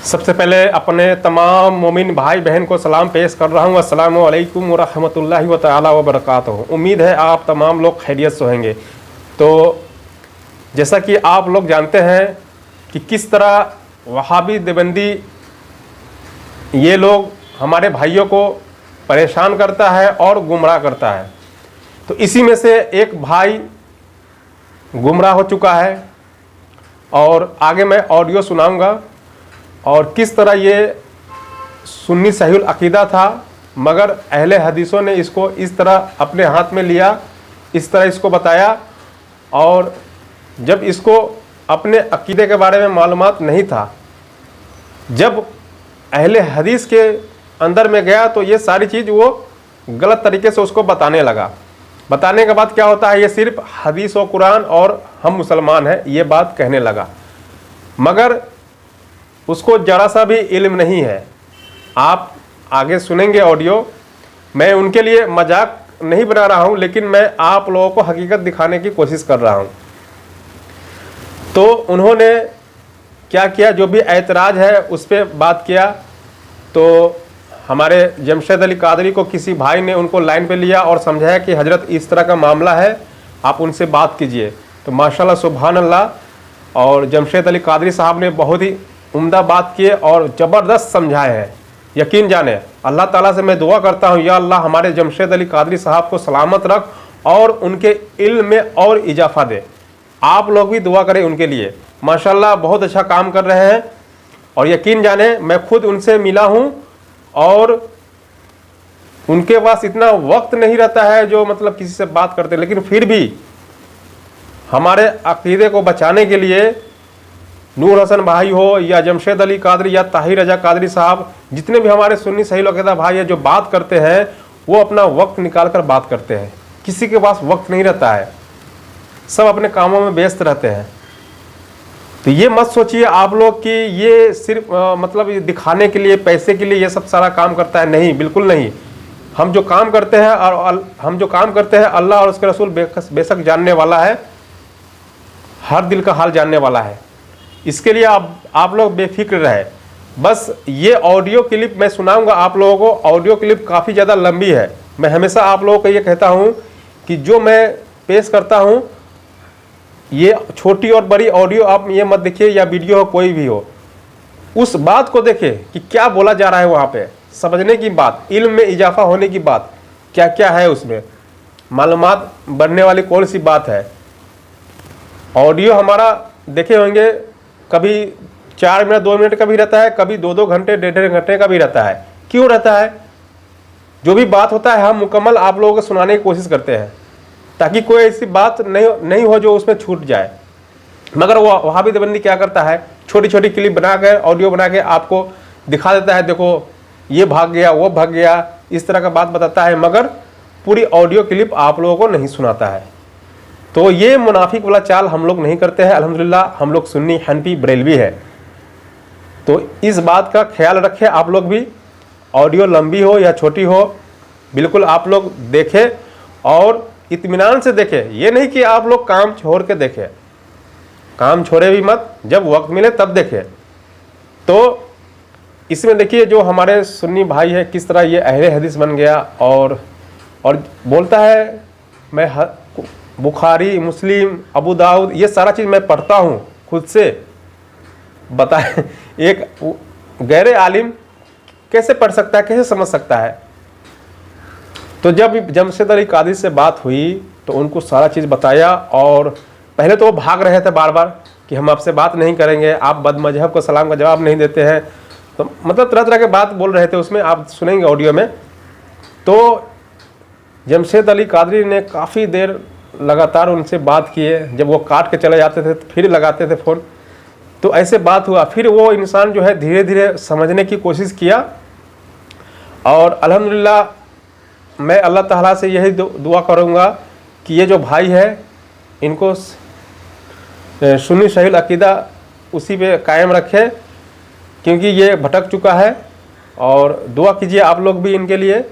सबसे पहले अपने तमाम मोमिन भाई बहन को सलाम पेश कर रहा हूँ। अस्सलामु अलैकुम व रहमतुल्लाहि व तआला व बरकातहू। उम्मीद है आप तमाम लोग खैरियत से होंगे। तो जैसा कि आप लोग जानते हैं कि किस तरह वहाबी देवबंदी ये लोग हमारे भाइयों को परेशान करता है और गुमराह करता है। तो इसी में से एक भाई गुमराह हो चुका है और आगे मैं ऑडियो सुनाऊंगा और किस तरह ये सुन्नी सहीउल अकीदा था, मगर अहले हदीसों ने इसको इस तरह अपने हाथ में लिया, इस तरह इसको बताया। और जब इसको अपने अकीदे के बारे में मालूमात नहीं था, जब अहले हदीस के अंदर में गया तो ये सारी चीज़ वो गलत तरीके से उसको बताने लगा। बताने के बाद क्या होता है, ये सिर्फ हदीस व कुरान और हम मुसलमान हैं ये बात कहने लगा, मगर उसको ज़रा सा भी इल्म नहीं है। आप आगे सुनेंगे ऑडियो। मैं उनके लिए मजाक नहीं बना रहा हूँ, लेकिन मैं आप लोगों को हकीकत दिखाने की कोशिश कर रहा हूँ। तो उन्होंने क्या किया, जो भी ऐतराज़ है उस पर बात किया। तो हमारे जमशेद अली कादरी को किसी भाई ने उनको लाइन पे लिया और समझाया कि हजरत इस तरह का मामला है, आप उनसे बात कीजिए। तो माशाल्लाह सुभान अल्लाह, और जमशेद अली कादरी साहब ने बहुत ही उम्दा बात किए और ज़बरदस्त समझाए हैं। यकीन जाने अल्लाह ताला से मैं दुआ करता हूँ, या अल्लाह हमारे जमशेद अली कादरी साहब को सलामत रख और उनके इल्म में और इजाफा दे। आप लोग भी दुआ करें उनके लिए। माशाल्लाह बहुत अच्छा काम कर रहे हैं। और यकीन जाने मैं खुद उनसे मिला हूँ और उनके पास इतना वक्त नहीं रहता है जो मतलब किसी से बात करते, लेकिन फिर भी हमारे अकीदे को बचाने के लिए नूर हसन भाई हो या जमशेद अली कादरी या ताहिर रजा कादरी साहब, जितने भी हमारे सुन्नी सहीउल अकीदा भाई है जो बात करते हैं, वो अपना वक्त निकाल कर बात करते हैं। किसी के पास वक्त नहीं रहता है, सब अपने कामों में व्यस्त रहते हैं। तो ये मत सोचिए आप लोग कि ये सिर्फ मतलब ये दिखाने के लिए, पैसे के लिए ये सब सारा काम करता है। नहीं, बिल्कुल नहीं। हम जो काम करते हैं अल्लाह और उसके रसूल बेशक जानने वाला है, हर दिल का हाल जानने वाला है। इसके लिए आप लोग बेफिक्र रहे। बस ये ऑडियो क्लिप मैं सुनाऊंगा आप लोगों को। ऑडियो क्लिप काफ़ी ज़्यादा लंबी है। मैं हमेशा आप लोगों को ये कहता हूँ कि जो मैं पेश करता हूँ, ये छोटी और बड़ी ऑडियो आप ये मत देखिए, या वीडियो हो कोई भी हो, उस बात को देखें कि क्या बोला जा रहा है वहाँ पे। समझने की बात, इल्म में इजाफा होने की बात, क्या क्या है उसमें, मालूमात बढ़ने वाली कौन सी बात है। ऑडियो हमारा देखे होंगे, कभी 4 मिनट 2 मिनट का भी रहता है, कभी 2-2 घंटे 1.5 घंटे का भी रहता है। क्यों रहता है? जो भी बात होता है हम मुकम्मल आप लोगों को सुनाने की कोशिश करते हैं, ताकि कोई ऐसी बात नहीं हो जो उसमें छूट जाए। मगर वो वहाबी देवबंदी क्या करता है, छोटी छोटी क्लिप बना कर, ऑडियो बना के आपको दिखा देता है, देखो ये भाग गया, वो भाग गया, इस तरह का बात बताता है, मगर पूरी ऑडियो क्लिप आप लोगों को नहीं सुनाता है। तो ये मुनाफिक वाला चाल हम लोग नहीं करते हैं। अल्हम्दुलिल्लाह हम लोग सुन्नी हनफी बरेलवी है। तो इस बात का ख्याल रखें आप लोग भी, ऑडियो लंबी हो या छोटी हो, बिल्कुल आप लोग देखें और इत्मीनान से देखें। ये नहीं कि आप लोग काम छोड़ के देखें, काम छोड़े भी मत, जब वक्त मिले तब देखें। तो इसमें देखिए जो हमारे सुन्नी भाई है किस तरह ये अहले हदीस बन गया और बोलता है मैं बुखारी, मुस्लिम, अबू दाऊद ये सारा चीज़ मैं पढ़ता हूँ खुद से। बताए एक गैर आलिम कैसे पढ़ सकता है, कैसे समझ सकता है। तो जब जमशेद अली कादरी से बात हुई तो उनको सारा चीज़ बताया, और पहले तो वो भाग रहे थे बार बार कि हम आपसे बात नहीं करेंगे, आप बदमजहब को सलाम का जवाब नहीं देते हैं। तो मतलब तरह तरह के बात बोल रहे थे, उसमें आप सुनेंगे ऑडियो में। तो जमशेद अली कादरी ने काफ़ी देर लगातार उनसे बात किए। जब वो काट के चले जाते थे तो फिर लगाते थे फ़ोन। तो ऐसे बात हुआ, फिर वो इंसान जो है धीरे धीरे समझने की कोशिश किया। और अल्हम्दुलिल्लाह मैं अल्लाह ताला से यही दुआ करूँगा कि ये जो भाई है इनको सुन्नी सहीउल अकीदा उसी पे कायम रखे, क्योंकि ये भटक चुका है। और दुआ कीजिए आप लोग भी इनके लिए,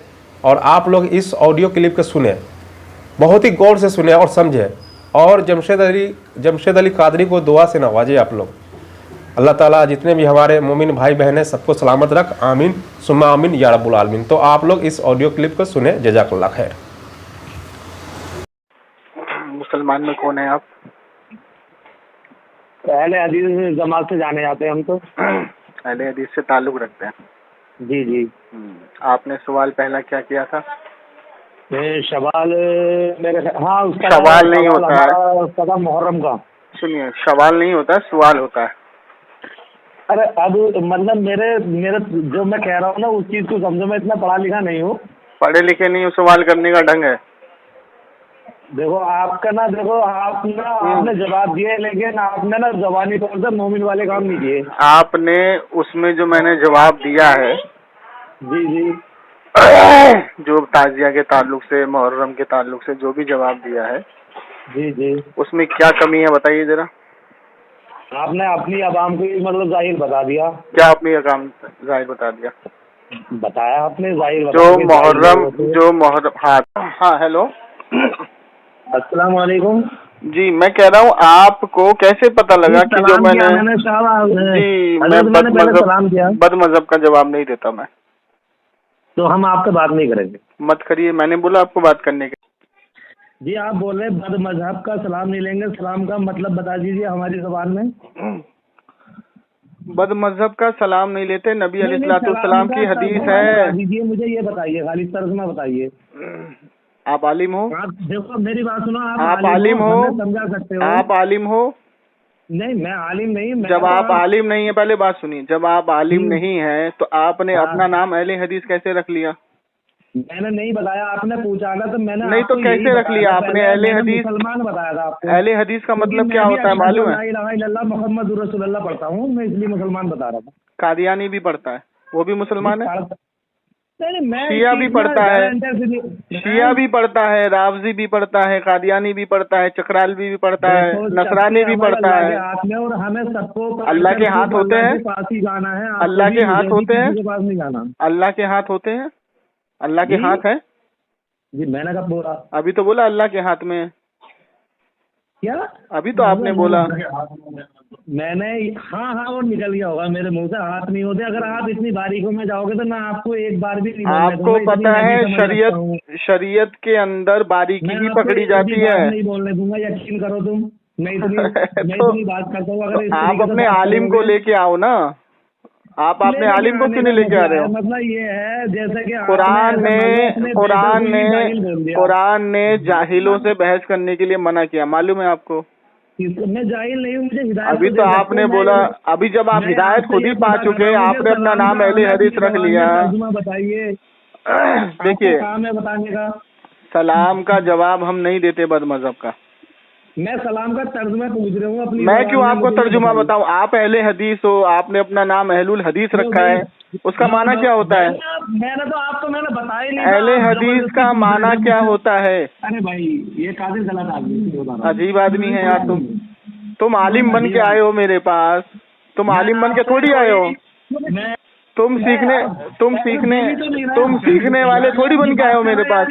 और आप लोग इस ऑडियो क्लिप को सुने, बहुत ही गौर से सुने और समझे, और जमशेद अली कादरी को दुआ से नवाजे आप लोग। अल्लाह ताला जितने भी हमारे मोमिन भाई बहन हैं सबको सलामत रख, आमीन सुम्मा आमीन या रब्बुल आलमीन। तो आप लोग इस ऑडियो क्लिप को सुने, जज़ाकल्लाह खैर। मुसलमान में कौन है आप? अहले हदीस जमात से जाने जाते हैं हम तो। अहले हदीस से ताल्लुक रखते हैं? जी जी। आपने सवाल पहला क्या किया था? सवाल मेरे हाँ उसका सवाल नहीं होता है, उसका मुहर्रम का। सुनिए, सवाल नहीं होता है, सवाल होता है। अरे अब मतलब मेरे मेरे जो मैं कह रहा हूँ ना उस चीज को समझो, मैं इतना पढ़ा लिखा नहीं हूँ। पढ़े लिखे नहीं हो, सवाल करने का ढंग है। देखो आपका ना, देखो आपने जवाब दिए, लेकिन आपने ना जबानी तौर से मोमिन वाले काम नहीं किए। आपने उसमें जो मैंने जवाब दिया है, जी जी, जो ताजिया के ताल्लुक से, मुहर्रम के ताल्लुक से जो भी जवाब दिया है, जी जी, उसमें क्या कमी है बताइए जरा। आपने अपनी आवाम को मतलब जाहिर बता दिया। क्या अपनी अकाम जाहिर बता दिया? बताया आपने जाहिर जो मुहर्रम हाँ हेलो अस्सलाम वालेकुम जी, मैं कह रहा हूँ आपको कैसे पता लगा कि जो मैंने जी मैं बद मजहब का जवाब नहीं देता मैं। तो हम आपसे बात नहीं करेंगे। मत करिए, मैंने बोला आपको बात करने के। जी आप बोल रहे बद मजहब का सलाम नहीं लेंगे, सलाम का मतलब बता दीजिए हमारी जुबान में। बद मजहब का सलाम नहीं लेते, नबी अलैहिस्सलाम की हदीस है। दीजिए मुझे ये बताइए, खाली तर्जुमा बताइए। आप आलिम हो? आप देखो मेरी बात सुनो, आप आलिम हो? समझा सकते हो? आप आलिम हो? नहीं मैं आलिम नहीं। जब आप आलिम नहीं है, पहले बात सुनिए, जब आप आलिम नहीं है तो आपने अपना नाम अहले हदीस कैसे रख लिया? मैंने नहीं बताया, आपने पूछा था तो मैंने नहीं तो कैसे रख लिया आपने अहले हदीस? मुसलमान बताया था आपको। अहले हदीस का मतलब क्या होता है मालूम है? मोहम्मद रसूलुल्लाह पढ़ता हूँ मैं, इसलिए मुसलमान बता रहा था। कादियानी भी पढ़ता है, वो भी मुसलमान है। मैं शिया भी पढ़ता है, शिया भी पढ़ता है, रावजी भी पढ़ता है, कादियानी भी पढ़ता है, चक्रालवी भी पढ़ता है, नसरानी भी पढ़ता है। और हमें सबको अल्लाह के हाथ होते हैं, गाना है, अल्लाह के हाथ होते हैं, नहीं गाना। अल्लाह के हाथ होते हैं, अल्लाह के हाथ है जी। मैंने कब बोला? अभी तो बोला अल्लाह के हाथ में। क्या अभी तो आपने बोला? मैंने हाँ वो निकल गया होगा मेरे मुंह से, हाथ नहीं होते। अगर आप इतनी बारीकों में जाओगे तो मैं आपको एक बार भी नहीं आपको पता है शरीयत के अंदर बारीकी भी पकड़ी जाती है। नहीं बोलने दूंगा, यकीन करो तुम। मैं इतनी बात करता हूँ। अगर आप अपने आलिम को लेके आओ ना, आप अपने आलिम को क्यों नहीं लेके आ रहे हो? मतलब ये है जैसे कि कुरान ने जाहिलों से बहस करने के लिए मना किया, मालूम है आपको? मैं जाहिल नहीं हूँ, मुझे हिदायत। अभी तो आपने बोला, अभी जब आप हिदायत खुद ही पा चुके, आपने अपना नाम अहले हदीस रख लिया। बताइए, देखिए काम है बताने का। सलाम का जवाब हम नहीं देते बद मजहब का। मैं सलाम का तर्जुमा पूछ रहा हूँ अपनी। मैं क्यों आपको तर्जुमा बताऊं? आप अहले हदीस हो, आपने अपना नाम अहलुल हदीस रखा है, उसका माना क्या होता है? मैंने तो आपको मैंने बताया नहीं। अहले हदीस का माना क्या होता है? अरे भाई ये कादिर गलत आदमी, अजीब आदमी है यार तुम आलिम बन के आए हो मेरे पास, तुम आलिम बन के थोड़ी आए हो। तुम सीखने वाले थोड़ी बन के आए हो मेरे पास।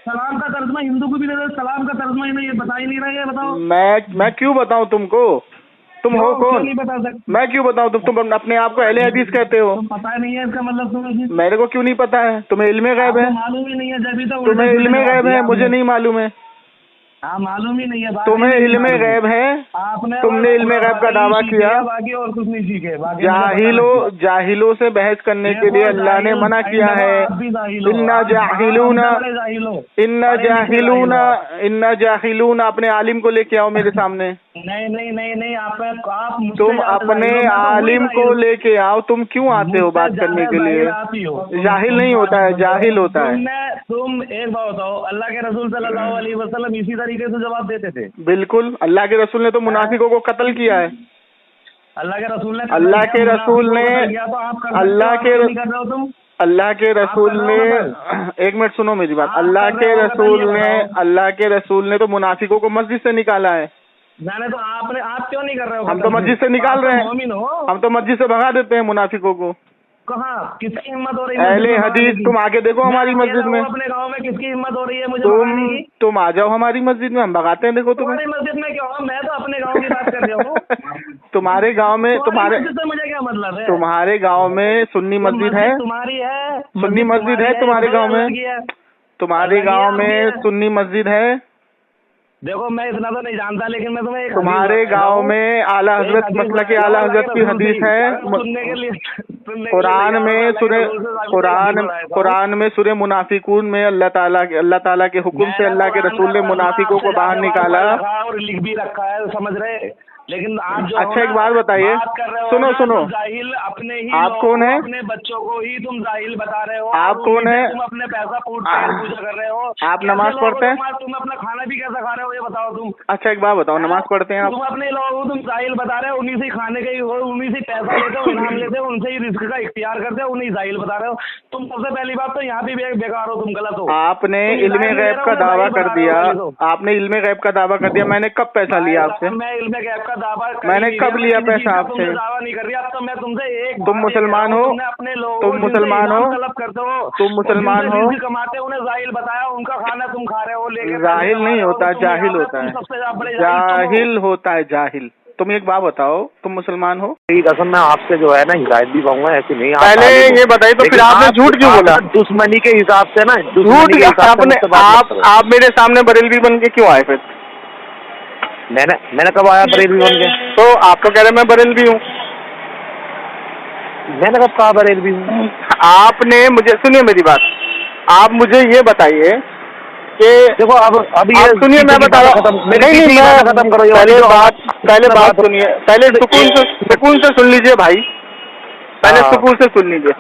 सलाम का तर्जुमा हिंदू को भी दे दो, सलाम का तर्जुमा ये बता ही नहीं रहे, बताओ। मैं क्यों बताऊं तुमको? तुम हो कौन? नहीं बता सकते। मैं क्यों बताऊं? तुम अपने आप को अहले हदीस कहते हो। पता नहीं है इसका मतलब तुम्हें? मेरे को क्यों नहीं पता है? तुम्हें इल्मे गैब है? मालूम ही नहीं है जब तो। तुम्हें इल्मे गैब है, मुझे नहीं मालूम है। हाँ मालूम ही नहीं है। तुम्हें इल्मे गैब है, तुमने इल्मे गैब का दावा किया। बाकी और कुछ नहीं सीखे। जाहिलों से बहस करने के लिए अल्लाह ने मना किया है। इन्ना जाहिलूना अपने आलिम को लेके आओ मेरे सामने। नहीं आप तुम अपने आलिम को लेके आओ। तुम क्यों आते हो बात करने के लिए? जाहिल नहीं होता है, जाहिल होता है। तुम एक बात बताओ, अल्लाह के रसूल सल्लल्लाहु अलैहि वसल्लम इसी तरीके से जवाब देते थे? बिल्कुल। अल्लाह के रसूल ने तो मुनाफिकों को कत्ल किया है। अल्लाह के रसूल ने एक मिनट सुनो मेरी बात। अल्लाह के रसूल ने तो मुनाफिकों को मस्जिद से निकाला है। मैंने तो आप क्यों नहीं कर रहे हो? हम तो मस्जिद से निकाल रहे हैं, हम तो मस्जिद से भगा देते हैं मुनाफिकों को। कहाँ किसकी हिम्मत हो रही है? अहले हदीस तुम आके देखो हमारी मस्जिद में। अपने गांव में किसकी हिम्मत हो रही है मुझे भगाने की? तुम आ जाओ हमारी मस्जिद में, हम भगाते हैं। देखो तुम्हारी मस्जिद में क्या हो? मैं तो अपने गांव की बात कर रहा हूँ। तुम्हारे गांव में तुम्हारे मुझे क्या मतलब है? तुम्हारे गांव में सुन्नी मस्जिद है? तुम्हारी है? सुन्नी मस्जिद है तुम्हारे गांव में? तुम्हारे गांव में सुन्नी मस्जिद है? देखो मैं इतना तो नहीं जानता, लेकिन मैं तुम्हें तुम्हारे गांव में आला हजरत मसलक के आला हजरत की हदीस है? सुनने के लिए कुरान में सूरह मुनाफिकून में अल्लाह ताला के हुक्म से अल्लाह के रसूल ने मुनाफिकों को बाहर निकाला और लिख भी रखा है, समझ रहे? लेकिन आप जो अच्छा एक बात बताइए, सुनो जाहिल अपने ही आप कौन है? अपने बच्चों को ही तुम जाहिल बता रहे हो। आप कौन है? तुम अपने पैसा पूजा कर रहे हो। आप नमाज पढ़ते हैं? तुम अपना खाना भी कैसा खा रहे हो ये बताओ तुम। अच्छा एक बात बताओ, नमाज पढ़ते हैं आप? तुम अपने लोगों को तुम जाहिल बता रहे हो, उन्हीं से खाने के हो, उन्हीं से पैसा लेते हो, इनाम लेते हो, उनसे ही रिस्क का इख्तियार करते हो, उन्हीं जाहिल बता रहे हो तुम। सबसे पहली बात तो यहाँ भी बेकार हो, तुम गलत हो। आपने इल्मे गैब का दावा कर दिया, आपने इल्मे गैब का दावा कर दिया। मैंने कब पैसा लिया आपसे? मैं इल्मे गैब का दावा मैंने कब लिया पैसा आपसे? दावा नहीं कर रही। अब तो मैं तुमसे एक तुम मुसलमान हो? अपने लोगों तुम मुसलमान हो? तलब करते हो, तुम मुसलमान हो? कमाते उन्हें जाहिल बताया, उनका खाना तुम खा रहे हो लेके। जाहिल नहीं होता, जाहिल होता है। जाहिल होता है, जाहिल। तुम एक बात बताओ, तुम मुसलमान हो? कसम मैं आपसे जो है ना हिदायत भी पाऊंगा, ऐसी नहीं। पहले ये बताइए तो फिर आपने झूठ क्यों बोला? दुश्मनी के हिसाब से ना, झूठ आपने आप मेरे सामने बरेलवी बन के क्यों आए फिर? मैंने कब आया बरेलवी बन के? तो आप तो कह रहे मैं बरेलवी हूँ। मैंने कब कहा बरेलवी हूँ? आपने मुझे, सुनिए मेरी बात, आप मुझे ये बताइए कि देखो अब ये सुनिए, मैं बता रहा हूँ। खत्म करो। पहले बात सुनिए, पहले सुकून से सुन लीजिए भाई, पहले सुकून से सुन लीजिए।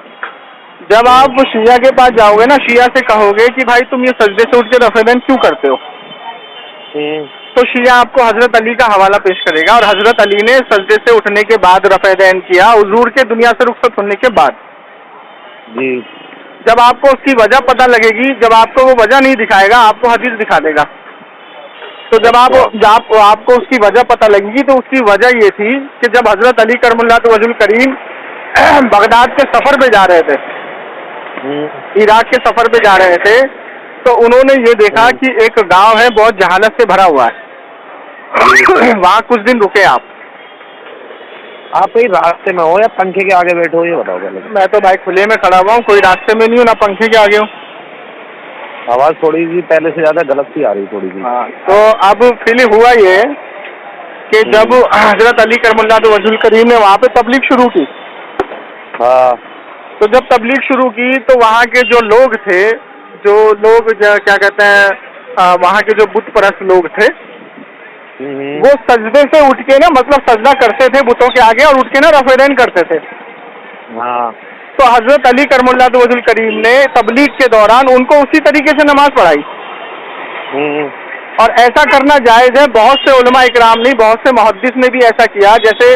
जब आप शिया के पास जाओगे ना, शिया से कहोगे कि भाई तुम ये सजदे से उठ के रफ़ेदैन क्यों करते हो, तो शिया आपको हजरत अली का हवाला पेश करेगा। और हजरत अली ने सजदे से उठने के बाद रफ़ेदैन किया, हुजूर के दुनिया से रुखसत होने के बाद जी। जब आपको उसकी वजह पता लगेगी, जब आपको वो वजह नहीं दिखाएगा, आपको हदीस दिखा देगा। तो जब आपको उसकी वजह पता लगेगी, तो उसकी वजह ये थी कि जब हजरत अली करमुल्लाहु वजहुल करीम बगदाद के सफर पे जा रहे थे, इराक के सफर पे जा रहे थे, तो उन्होंने ये देखा कि एक गांव है बहुत जहालत से भरा हुआ है। वहाँ कुछ दिन रुके आप कहीं रास्ते में हो या पंखे के आगे बैठे हो, ये बताओ पहले। मैं तो भाई खुले में खड़ा हुआ हूँ, कोई रास्ते में नहीं हूँ, ना पंखे के आगे हूँ। आवाज थोड़ी सी पहले से ज्यादा गलत सी आ रही थोड़ी सी। हाँ, तो अब फिर हुआ ये कि जब हजरत अली करमुल्लाहु वजहुल करीम ने वहाँ पे तबलीग शुरू की, हाँ, तो जब तबलीग शुरू की तो वहाँ के जो लोग थे, क्या कहते हैं, वहाँ के जो बुत परस्त लोग थे, वो सजदे से उठ के ना, मतलब सजदा करते थे बुतों के आगे और उठ के ना रफ़ेदैन करते थे। हाँ। तो हजरत अली करमुल्लाहु वजहुल करीम ने तबलीग के दौरान उनको उसी तरीके से नमाज पढ़ाई। और ऐसा करना जायज़ है, बहुत से उलमा इकराम नहीं, बहुत से मुहद्दिस ने भी ऐसा किया। जैसे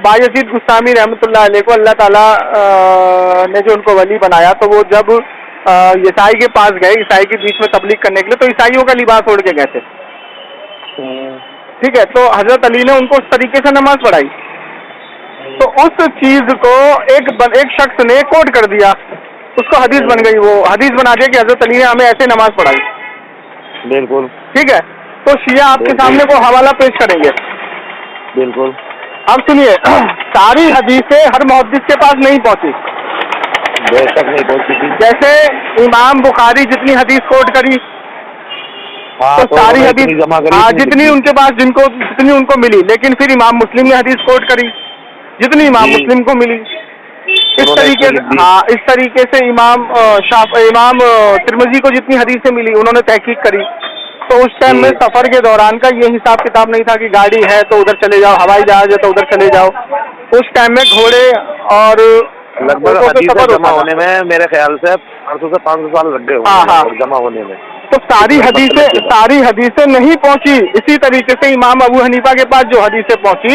बायजीद गुस्तामी रहमतुल्लाह अलैह को अल्लाह ताला ने जो उनको वली बनाया, तो वो जब ईसाई के पास गए, ईसाई के बीच में तबलीग करने के लिए, तो ईसाइयों का लिबास ओढ़ के गए थे। ठीक है, तो हजरत अली ने उनको उस तरीके से नमाज पढ़ाई। तो उस चीज को एक शख्स ने कोट कर दिया, उसको हदीस बन गई, वो हदीस बना दिया कि हजरत अली ने हमें ऐसे नमाज पढ़ाई। बिल्कुल ठीक है, तो शिया आपके सामने वो हवाला पेश करेंगे। बिल्कुल। अब सुनिए, सारी हदीसें हर मुहद्दिस के पास नहीं पहुंची, बेशक नहीं पहुंची। जैसे इमाम बुखारी जितनी हदीस कोट करी, तो सारी हदीस जितनी उनके पास जितनी उनको मिली, लेकिन फिर इमाम मुस्लिम ने हदीस कोट करी जितनी इमाम मुस्लिम को मिली। इस तरीके से इमाम तिरमिज़ी को जितनी हदीसें मिली, उन्होंने तहकीक करी। तो उस टाइम में सफर के दौरान का ये हिसाब किताब नहीं था कि गाड़ी है तो उधर चले जाओ, हवाई जहाज है तो उधर चले जाओ। उस टाइम में घोड़े और लगभग हदीसें जमा होने में मेरे ख्याल से 400 से 500 साल लग गए जमा होने में। तो सारी हदीसें नहीं पहुंची। इसी तरीके से इमाम अबू हनीफा के पास जो हदीसें पहुंची,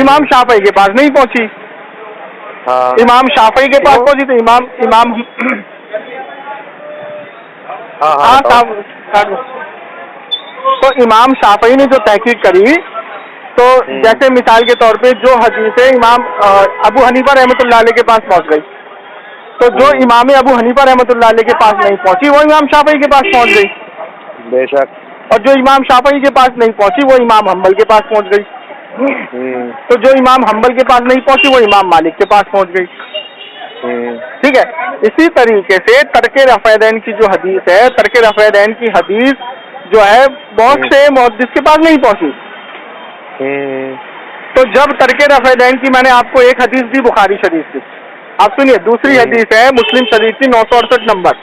इमाम शाफई के पास नहीं पहुंची। इमाम शाफई के पास पहुंची तो इमाम तो इमाम शाफई ने जो तहकीक करी, तो जैसे मिसाल के तौर पे जो हदीस है इमाम अबू हनीफा रहमतुल्लाह अलैह के पास पहुंच गई, तो जो इमाम अबू हनीफा रहमतुल्लाह अलैह के पास नहीं पहुंची वो इमाम शाफई के पास पहुंच गई, बेशक। और जो इमाम शाफई के पास नहीं पहुंची वो इमाम हम्बल के पास पहुंच गई, तो जो इमाम हम्बल के पास नहीं पहुंची वो इमाम मालिक के पास पहुंच गई। ठीक है, इसी तरीके से तर्के रफ़ैदैन की जो हदीस है, तर्के रफ़ैदैन की हदीस जो है बहुत से मुहद्दिस के पास नहीं पहुंची। तो जब तर्के रफ़ैदैन की मैंने आपको एक हदीस दी बुखारी शरीफ की, आप सुनिए दूसरी हदीस है मुस्लिम शरीफ की 968 नंबर,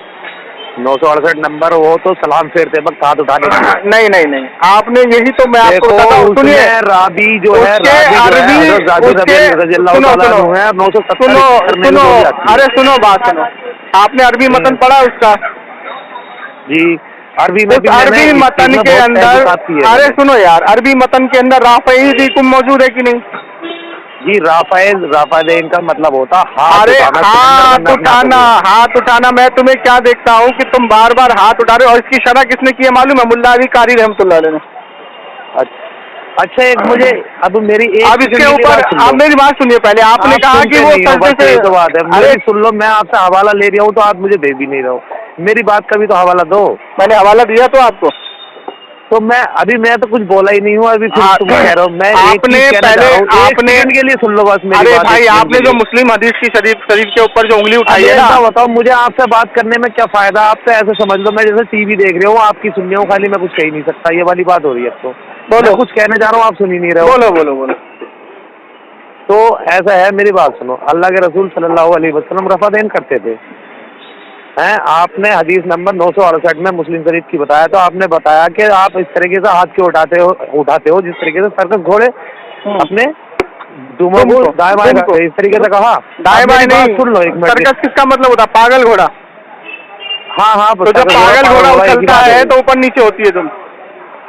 968 नंबर, वो तो सलाम फेरते वक्त हाथ उठाने की। नहीं, आपने यही तो मैं आपको बताता हूँ। सुनिए राबी जो है, सुनो, अरे सुनो बात सुनो, आपने अरबी मतन पढ़ा उसका? जी, अरबी में अरबी मतन के अंदर, अरे सुनो यार, अरबी मतन के अंदर राफ़ईकुम मौजूद है कि नहीं? जी, राफ़ादैन का मतलब होता अरे हाथ उठाना। मैं तुम्हें क्या देखता हूँ कि तुम बार बार हाथ उठा रहे हो, और इसकी शरह किसने की है मालूम है? मुल्ला अली कारी रहमतुल्लाह अलैह ने। अच्छा, एक मुझे अब मेरी अब इसके ऊपर आप मेरी बात सुनिए पहले। आपने कहा कि वो सजदे से, तो बात है, अरे सुन लो, मैं आपसे हवाला ले रहा हूँ तो आप मुझे दे भी नहीं रहे हो, मेरी बात का भी तो हवाला दो। मैंने हवाला दिया तो आपको, तो मैं तो कुछ बोला ही नहीं हूँ अभी, फिर तुम कह रहे हो। मैं आपने पहले आपने के लिए सुन लो बस मेरी अरे बात। भाई, आपने जो मुस्लिम हदीस की शरीफ के ऊपर जो उंगली उठाई है ना, बताओ मुझे आपसे बात करने में क्या फायदा? आप तो ऐसे समझ लो मैं जैसे टीवी देख रहे हो, आपकी सुन रहा हूँ खाली, मैं कुछ कह ही नहीं सकता, ये वाली बात हो रही है। अब तो बोलो, कुछ कहने जा रहा हूँ, आप सुन ही नहीं रहे हो। बोलो। तो ऐसा है, मेरी बात सुनो, अल्लाह के रसूल सल्लल्लाहु अलैहि वसल्लम रफ़ादैन करते थे हैं। आपने हदीस नंबर 968 में मुस्लिम शरीफ की बताया, तो आपने बताया कि आप इस तरीके से हाथ क्यों उठाते हो जिस तरीके से सर्कस घोड़े अपने दुमों को दाएं बाएं करते, इस तरीके से कहा। दाएं बाएं नहीं, सुन लो एक मिनट, सर्कस किसका मतलब होता? पागल घोड़ा। हाँ, तो जब पागल घोड़ा उछलता है तो ऊपर नीचे होती है तुम।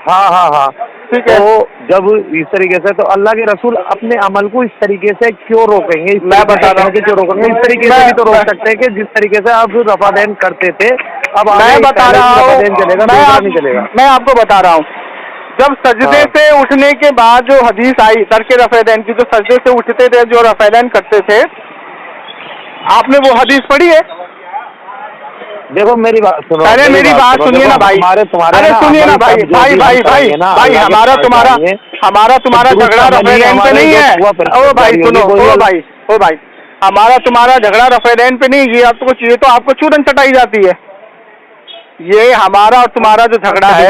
हाँ, ठीक है। तो जब इस तरीके से, तो अल्लाह के रसूल अपने अमल को इस तरीके से क्यों रोकेंगे? मैं बता रहा हूँ क्यों रोकेंगे? इस तरीके से भी तो रोक सकते हैं कि जिस तरीके से आप रफ़ादैन करते थे, अब मैं बता रहा हूँ, नहीं चलेगा। मैं आपको बता रहा हूँ, जब सजदे से उठने के बाद जो हदीस आई तर्के रफ़ादैन की, जो सजदे से उठते थे, जो रफ़ादैन करते थे, आपने वो हदीस पढ़ी है? देखो मेरी बात सुनो, पहले मेरी बात सुनिए ना भाई। अरे सुनिए ना भाई, हमारा तुम्हारा झगड़ा रफ़ादैन पे नहीं है। ओ भाई सुनो, ओ भाई, हमारा तुम्हारा झगड़ा रफ़ादैन पे नहीं, ये आपको चाहिए तो आपको चूरन चटाई जाती है। ये हमारा और तुम्हारा जो झगड़ा है,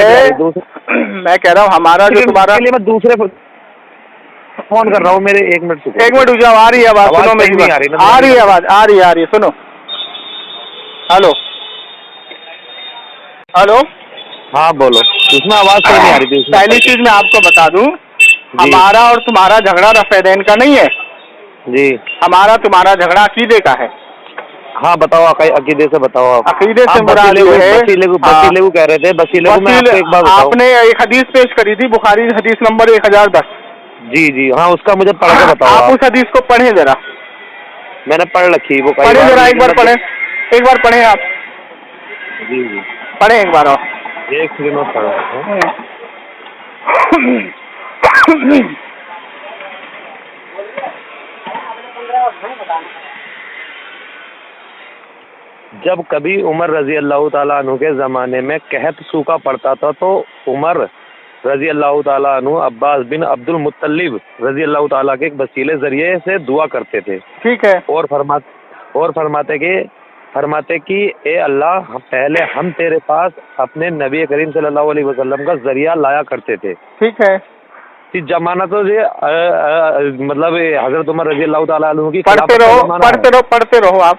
मैं कह रहा हूँ हमारा जो तुम्हारा, मैं दूसरे फोन कर रहा हूँ, मेरे 1 मिनट एक मिनट रुक जाओ, आ रही है आवाज, सुनो मेरी बात, आ रही है आवाज, आ रही है, सुनो। हेलो, हाँ बोलो, इसमें आवाज सही नहीं आ रही थी। पहली चीज मैं आपको बता दूं, हमारा और तुम्हारा झगड़ा रफ़ादैन का नहीं है जी, हमारा तुम्हारा झगड़ा अकीदे का है। हाँ बताओ, अकीदे से बताओ। आप अकीदे से मुराद ये है, बसीले को कह रहे थे, बसीले को मैं आपको एक बार बताऊं, आपने एक हदीस पेश करी थी बुखारी हदीस नंबर 1010। जी, हाँ, उसका मुझे पढ़ के बताओ। आप उस हदीस को पढ़े जरा। मैंने पढ़ रखी वो, पढ़े जरा, एक बार पढ़े आप। जी, पढ़े एक बार और। एक सेकंड में पढ़ रहा हूं। जब कभी उमर रजी अल्लाह ताला अन्हु के ज़माने में कहत सूखा पड़ता था, तो उमर रजी अल्लाह ताला अन्हु अब्बास बिन अब्दुल मुत्तलिब रजी अल्लाह ताला के एक वसीले जरिए से दुआ करते थे। ठीक है। और फरमाते कि ए अल्लाह, पहले हम तेरे पास अपने नबी करीम सल्लल्लाहु अलैहि वसल्लम का जरिया लाया करते थे। ठीक है। इस जमाना तो ये मतलब हजरत उमर रजी अल्लाह ताला अन्हु की पढ़ते रहो आप।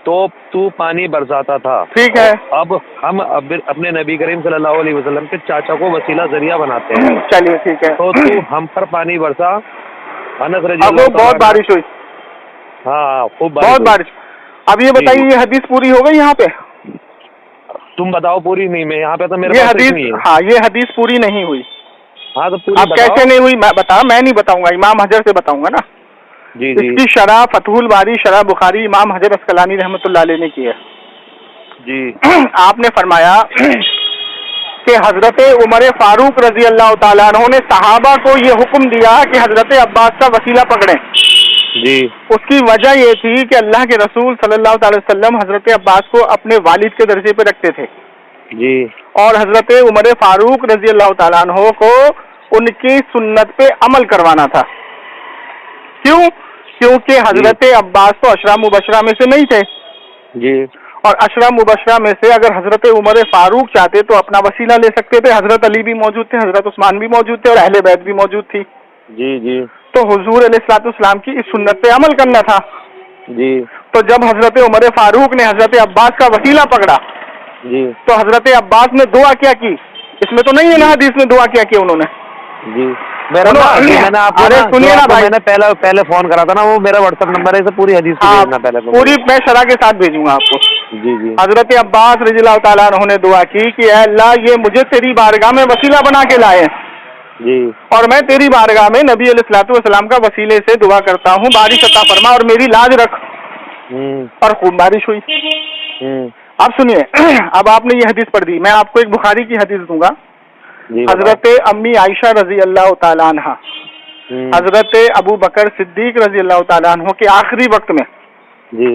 तो तू पानी बरसाता था। ठीक है। अब हम अपने नबी करीम सल्लल्लाहु अलैहि वसल्लम के चाचा को वसीला जरिया बनाते हैं। चलिए ठीक है। तो तू हम पर पानी बरसा। अनस रजी अल्लाह, बहुत बारिश हुई। हाँ, खूब बहुत बारिश। अब ये बताइए, ये हदीस पूरी हो गई यहाँ पे? तुम बताओ। पूरी नहीं, मैं यहाँ पे तो मेरे ये पास हदीस नहीं है। हाँ, ये हदीस पूरी नहीं हुई। हाँ तो पूरी अब कैसे नहीं हुई मैं नहीं बताऊंगा, इमाम हजर से बताऊंगा ना। जी। इसकी शरह फतहुल बारी, शरह बुखारी, इमाम हजर अस्कलानी रहमतुल्लाह अलैह ने की है। जी। आपने फरमाया कि हजरत उमर फारूक रजी अल्लाह ताला अन्हु ने सहाबा को ये हुक्म दिया कि हजरत अब्बास का वसीला पकड़ें। जी उसकी वजह ये थी कि अल्लाह के रसूल सल्लल्लाहु अलैहि वसल्लम हजरत अब्बास को अपने वालिद के दर्जे पे रखते थे जी और हजरत उमर फारूक रजी अल्लाह ताला अन्हु को उनकी सुन्नत पे अमल करवाना था। क्यों? क्योंकि हजरत अब्बास तो अशरा मुबशरा में से नहीं थे जी और अशरा मुबशरा में से अगर हजरत उमर फारूक चाहते तो अपना वसीला ले सकते थे। हजरत अली भी मौजूद थे, हजरत उस्मान भी मौजूद थे और अहले बैत भी मौजूद थी। जी जी तो हुजूर अलैहिस्सलाम की इस सुन्नत पे अमल करना था। जी तो जब हजरत उमर फारूक ने हजरत अब्बास का वसीला पकड़ा जी तो हजरत अब्बास ने दुआ क्या की? इसमें तो नहीं है ना हदीस में दुआ क्या की उन्होंने? जी मेरा ना मैंने आपको अरे सुनिए ना भाई, मैंने पहले फोन करा था ना, वो मेरा व्हाट्सएप नंबर है, इसे पूरी हदीस को भेजना पहले तो। पूरी मैं शरह के साथ भेजूंगा आपको। जी जी हजरत अब्बास रज़ियल्लाहु ताला अन्हु ने दुआ की कि ऐ अल्लाह ये मुझे तेरी बारगाह में वसीला बना के लाए जी और मैं तेरी बारगाह में नबी अलैहिस्सलातु वस्सलाम का वसीले से दुआ करता हूँ, बारिश अता फरमा और मेरी लाज रख। और खूब बारिश हुई। अब सुनिए, अब आपने ये हदीस पढ़ दी, मैं आपको एक बुखारी की हदीस दूंगा। हजरत अम्मी आयशा रजी अल्लाह ताला अन्हा हजरत अबू बकर सिद्दीक रजी अल्लाह ताला अन्हु के आखिरी वक्त में जी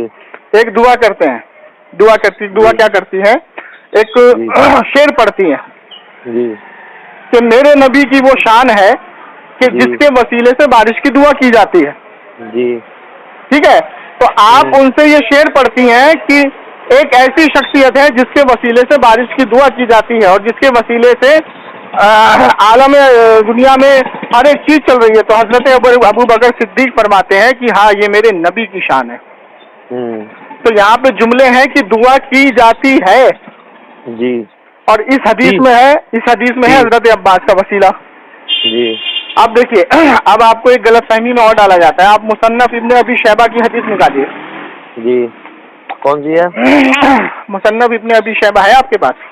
एक दुआ करते हैं। दुआ क्या करती है? एक शेर पढ़ती है जी कि मेरे नबी की वो शान है कि जिसके वसीले से बारिश की दुआ की जाती है। जी ठीक है, तो आप उनसे ये शेर पढ़ती हैं कि एक ऐसी शख्सियत है जिसके वसीले से बारिश की दुआ की जाती है और जिसके वसीले से आलम दुनिया में हर एक चीज चल रही है। तो हजरत अबू बकर सिद्दीक फरमाते हैं कि हाँ ये मेरे नबी की शान है। तो यहाँ पे जुमले हैं कि दुआ की जाती है जी और इस हदीस में है हजरत अब्बास का वसीला। जी अब देखिए, अब आपको एक गलतफहमी में और डाला जाता है। आप मुसन्नफ इब्ने अबी शैबा की हदीस निकालिए। जी कौन सी है? मुसन्नफ इब्ने अबी शैबा है आपके पास?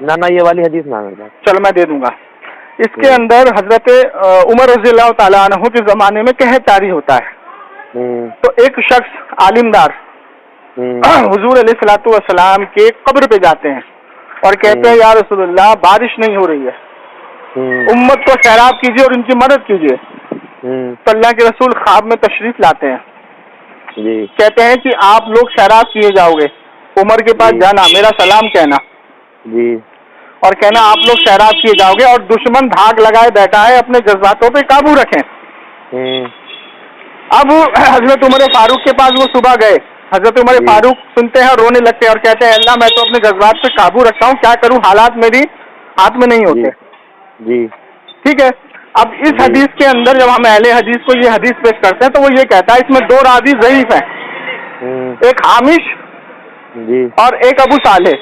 ना ये वाली हदीस ना है। चलो मैं दे दूंगा। इसके अंदर हजरत उमर रज़ियल्लाहु ताला अन्हु के जमाने में कहत जारी होता है। तो एक शख्स आलिमदार हुजूर अलैहिस्सलातु वस्सलाम के कब्र पे जाते हैं और कहते हैं या रसूलुल्लाह बारिश नहीं हो रही है, उम्मत को सैराब कीजिए और इनकी मदद कीजिए। तो अल्लाह के रसूल ख्वाब में तशरीफ लाते हैं। जी कहते हैं कि आप लोग सैराब किए जाओगे, उमर के पास जाना, मेरा सलाम कहना जी और कहना आप लोग सैराब किए जाओगे और दुश्मन धाक लगाए बैठा है, अपने जज्बातों पे काबू रखें। अब हजरत उमर फारूक के पास वो सुबह गए। हजरत उमर फारूक सुनते हैं और रोने लगते हैं और कहते हैं अल्लाह मैं तो अपने जज्बात पे काबू रखता हूँ, क्या करूँ, हालात मेरी हाथ में नहीं होते। जी ठीक है, अब इस हदीस के अंदर जब हम अहले हदीस को ये हदीस पेश करते हैं तो वो ये कहता है इसमें दो रावी ज़ईफ हैं, एक हामिश जी और एक अबू साले।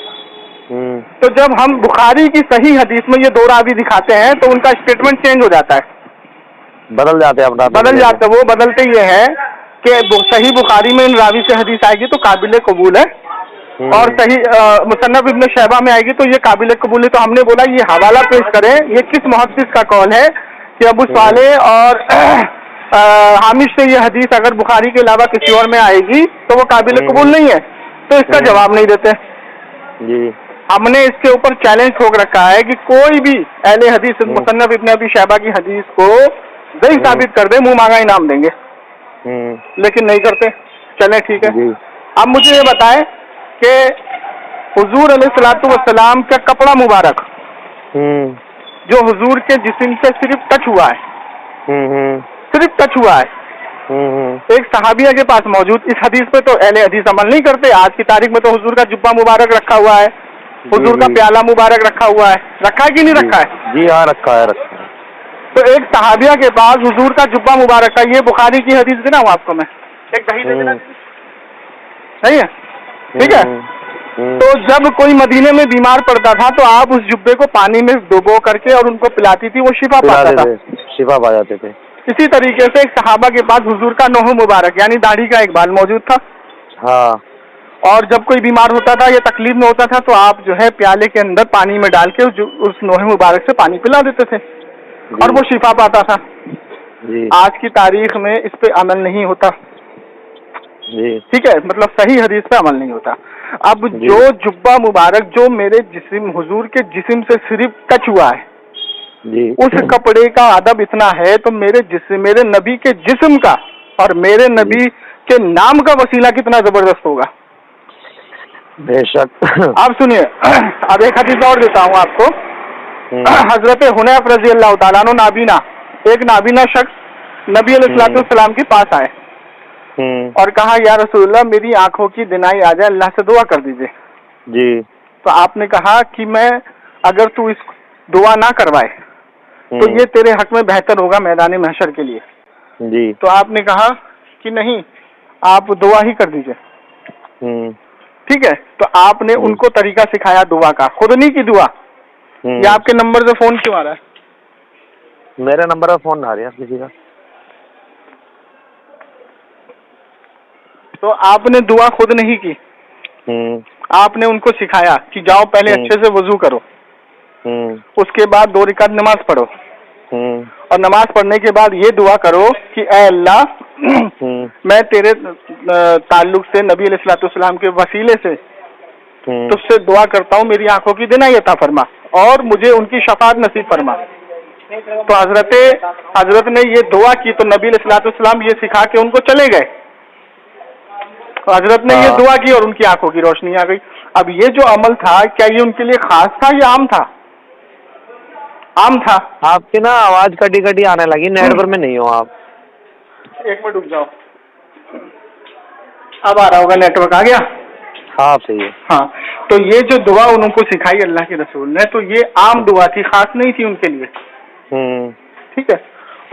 तो जब हम बुखारी की सही हदीस में ये दो रावी दिखाते हैं तो उनका स्टेटमेंट चेंज हो जाता है, बदल जाते हैं। वो बदलते ये है कि सही बुखारी में इन रावी से हदीस आएगी तो काबिल कबूल है और सही मुसन्नफ इब्ने शैबा में आएगी तो ये काबिल कबूल है। तो हमने बोला ये हवाला पेश करें, ये किस मुहद्दिस का कौल है कि अबू साले और हामिश से ये हदीस अगर बुखारी के अलावा किसी और में आएगी तो वो काबिल कबूल नहीं है। तो इसका जवाब नहीं देते। जी हमने इसके ऊपर चैलेंज ठोक रखा है कि कोई भी अहले हदीस मुसन्नफ इब्ने अबी शैबा की हदीस को सही साबित कर दे, मुंह मांगा इनाम देंगे, लेकिन नहीं करते। चलें ठीक है, अब मुझे ये बताएं कि हुजूर अलैहिस्सलातु वस्सलाम का कपड़ा मुबारक जो हुजूर के जिस्म से सिर्फ टच हुआ है, सिर्फ टच हुआ है, एक सहाबिया के पास मौजूद। इस हदीस पे तो अहले हदीस अमल नहीं करते। आज की तारीख में तो हुजूर का जुब्बा मुबारक रखा हुआ है, हुजूर का प्याला मुबारक रखा हुआ है, रखा है कि नहीं रखा है? जी हाँ रखा है। तो एक सहाबिया के पास हुजूर का जुब्बा मुबारक था। ये बुखारी की हदीस देना हूँ आपको मैं, एक दही दे देना, सही है? ठीक है। तो जब कोई मदीने में बीमार पड़ता था तो आप उस जुब्बे को पानी में डुबो करके और उनको पिलाती थी, वो शिफा पाता था, शिफा पा जाते थे। इसी तरीके से एक सहाबा के पास हुजूर का नोह मुबारक यानी दाढ़ी का एक बाल मौजूद था। हाँ, और जब कोई बीमार होता था या तकलीफ में होता था तो आप जो है प्याले के अंदर पानी में डाल के उस नोह मुबारक से पानी पिला देते थे और वो शिफा पाता था। आज की तारीख में इस पे अमल नहीं होता। जी ठीक है, मतलब सही हदीस पे अमल नहीं होता। अब जी। जो जुब्बा मुबारक जो मेरे जिस्म हुजूर के जिस्म से सिर्फ टच हुआ है, जी उस कपड़े का अदब इतना है, तो मेरे नबी के जिस्म का और मेरे नबी के नाम का वसीला कितना जबरदस्त होगा। बेशक। आप सुनिए, अब एक हदीस और देता हूँ आपको। हजरत हुनैफ रजी अल्लाह ताला अन्हु नाबीना, एक नाबीना शख्स नबी अलैहिस्सलाम के पास आए और कहा, या रसूलल्लाह मेरी आंखों की दिनाई आ जाए, अल्लाह से दुआ कर दीजिए। जी। तो आपने कहा कि मैं, अगर तू इस दुआ ना करवाए तो ये तेरे हक में बेहतर होगा मैदान महशर के लिए। जी। तो आपने कहा कि नहीं, आप दुआ ही कर दीजिए। ठीक है, तो आपने उनको तरीका सिखाया दुआ का, खुद नहीं की दुआ। ये आपके नंबर से फोन क्यों आ रहा है? मेरे नंबर पर फोन आ रहा है किसी का। तो आपने दुआ खुद नहीं की, आपने उनको सिखाया कि जाओ पहले अच्छे से वजू करो, उसके बाद 2 रकात नमाज पढ़ो, और नमाज पढ़ने के बाद ये दुआ करो कि ऐ अल्लाह, मैं तेरे ताल्लुक से नबी अलैहिस्सलाम के वसीले से तुझसे दुआ करता हूँ, मेरी आंखों की दिनाई अता फरमा और मुझे उनकी शफाअत नसीब फरमा। तो हजरत ने ये दुआ की, तो नबी अलैहिस्सलाम ये सिखा के उनको चले गए। तो हजरत ने ये दुआ की और उनकी आंखों की रोशनी आ गई। अब ये जो अमल था, क्या ये उनके लिए खास था या आम था? आम था। आपकी ना आवाज कटी कटी आने लगी, नेटवर्क में नहीं हो आप। 1 मिनट रुक जाओ, अब आ रहा होगा, नेटवर्क आ गया। हाँ सही है। हाँ, तो ये जो दुआ उनको सिखाई अल्लाह के रसूल ने, तो ये आम दुआ थी, खास नहीं थी उनके लिए। ठीक है,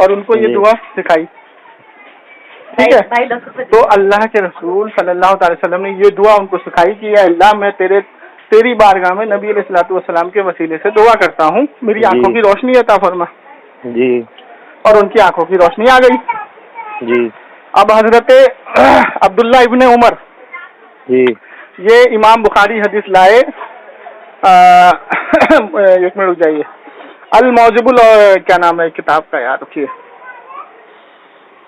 और उनको ये दुआ सिखाई। ठीक है, तो अल्लाह के रसूल सल्लल्लाहु अलैहि वसल्लम ने ये दुआ उनको सिखाई कि अल्लाह, मैं तेरी बारगाह में नबी अलैहिस्सलाम के वसीले से दुआ करता हूँ, मेरी आंखों की रोशनी अता फरमा। जी। और उनकी आंखों की रोशनी आ गई। जी। अब हजरत अब्दुल्ला इब्ने उमर, जी, ये इमाम बुखारी हदीस लाए। 1 मिनट रुक जाइए, अल मौजिबुल, और क्या नाम है किताब का यार, रखिए।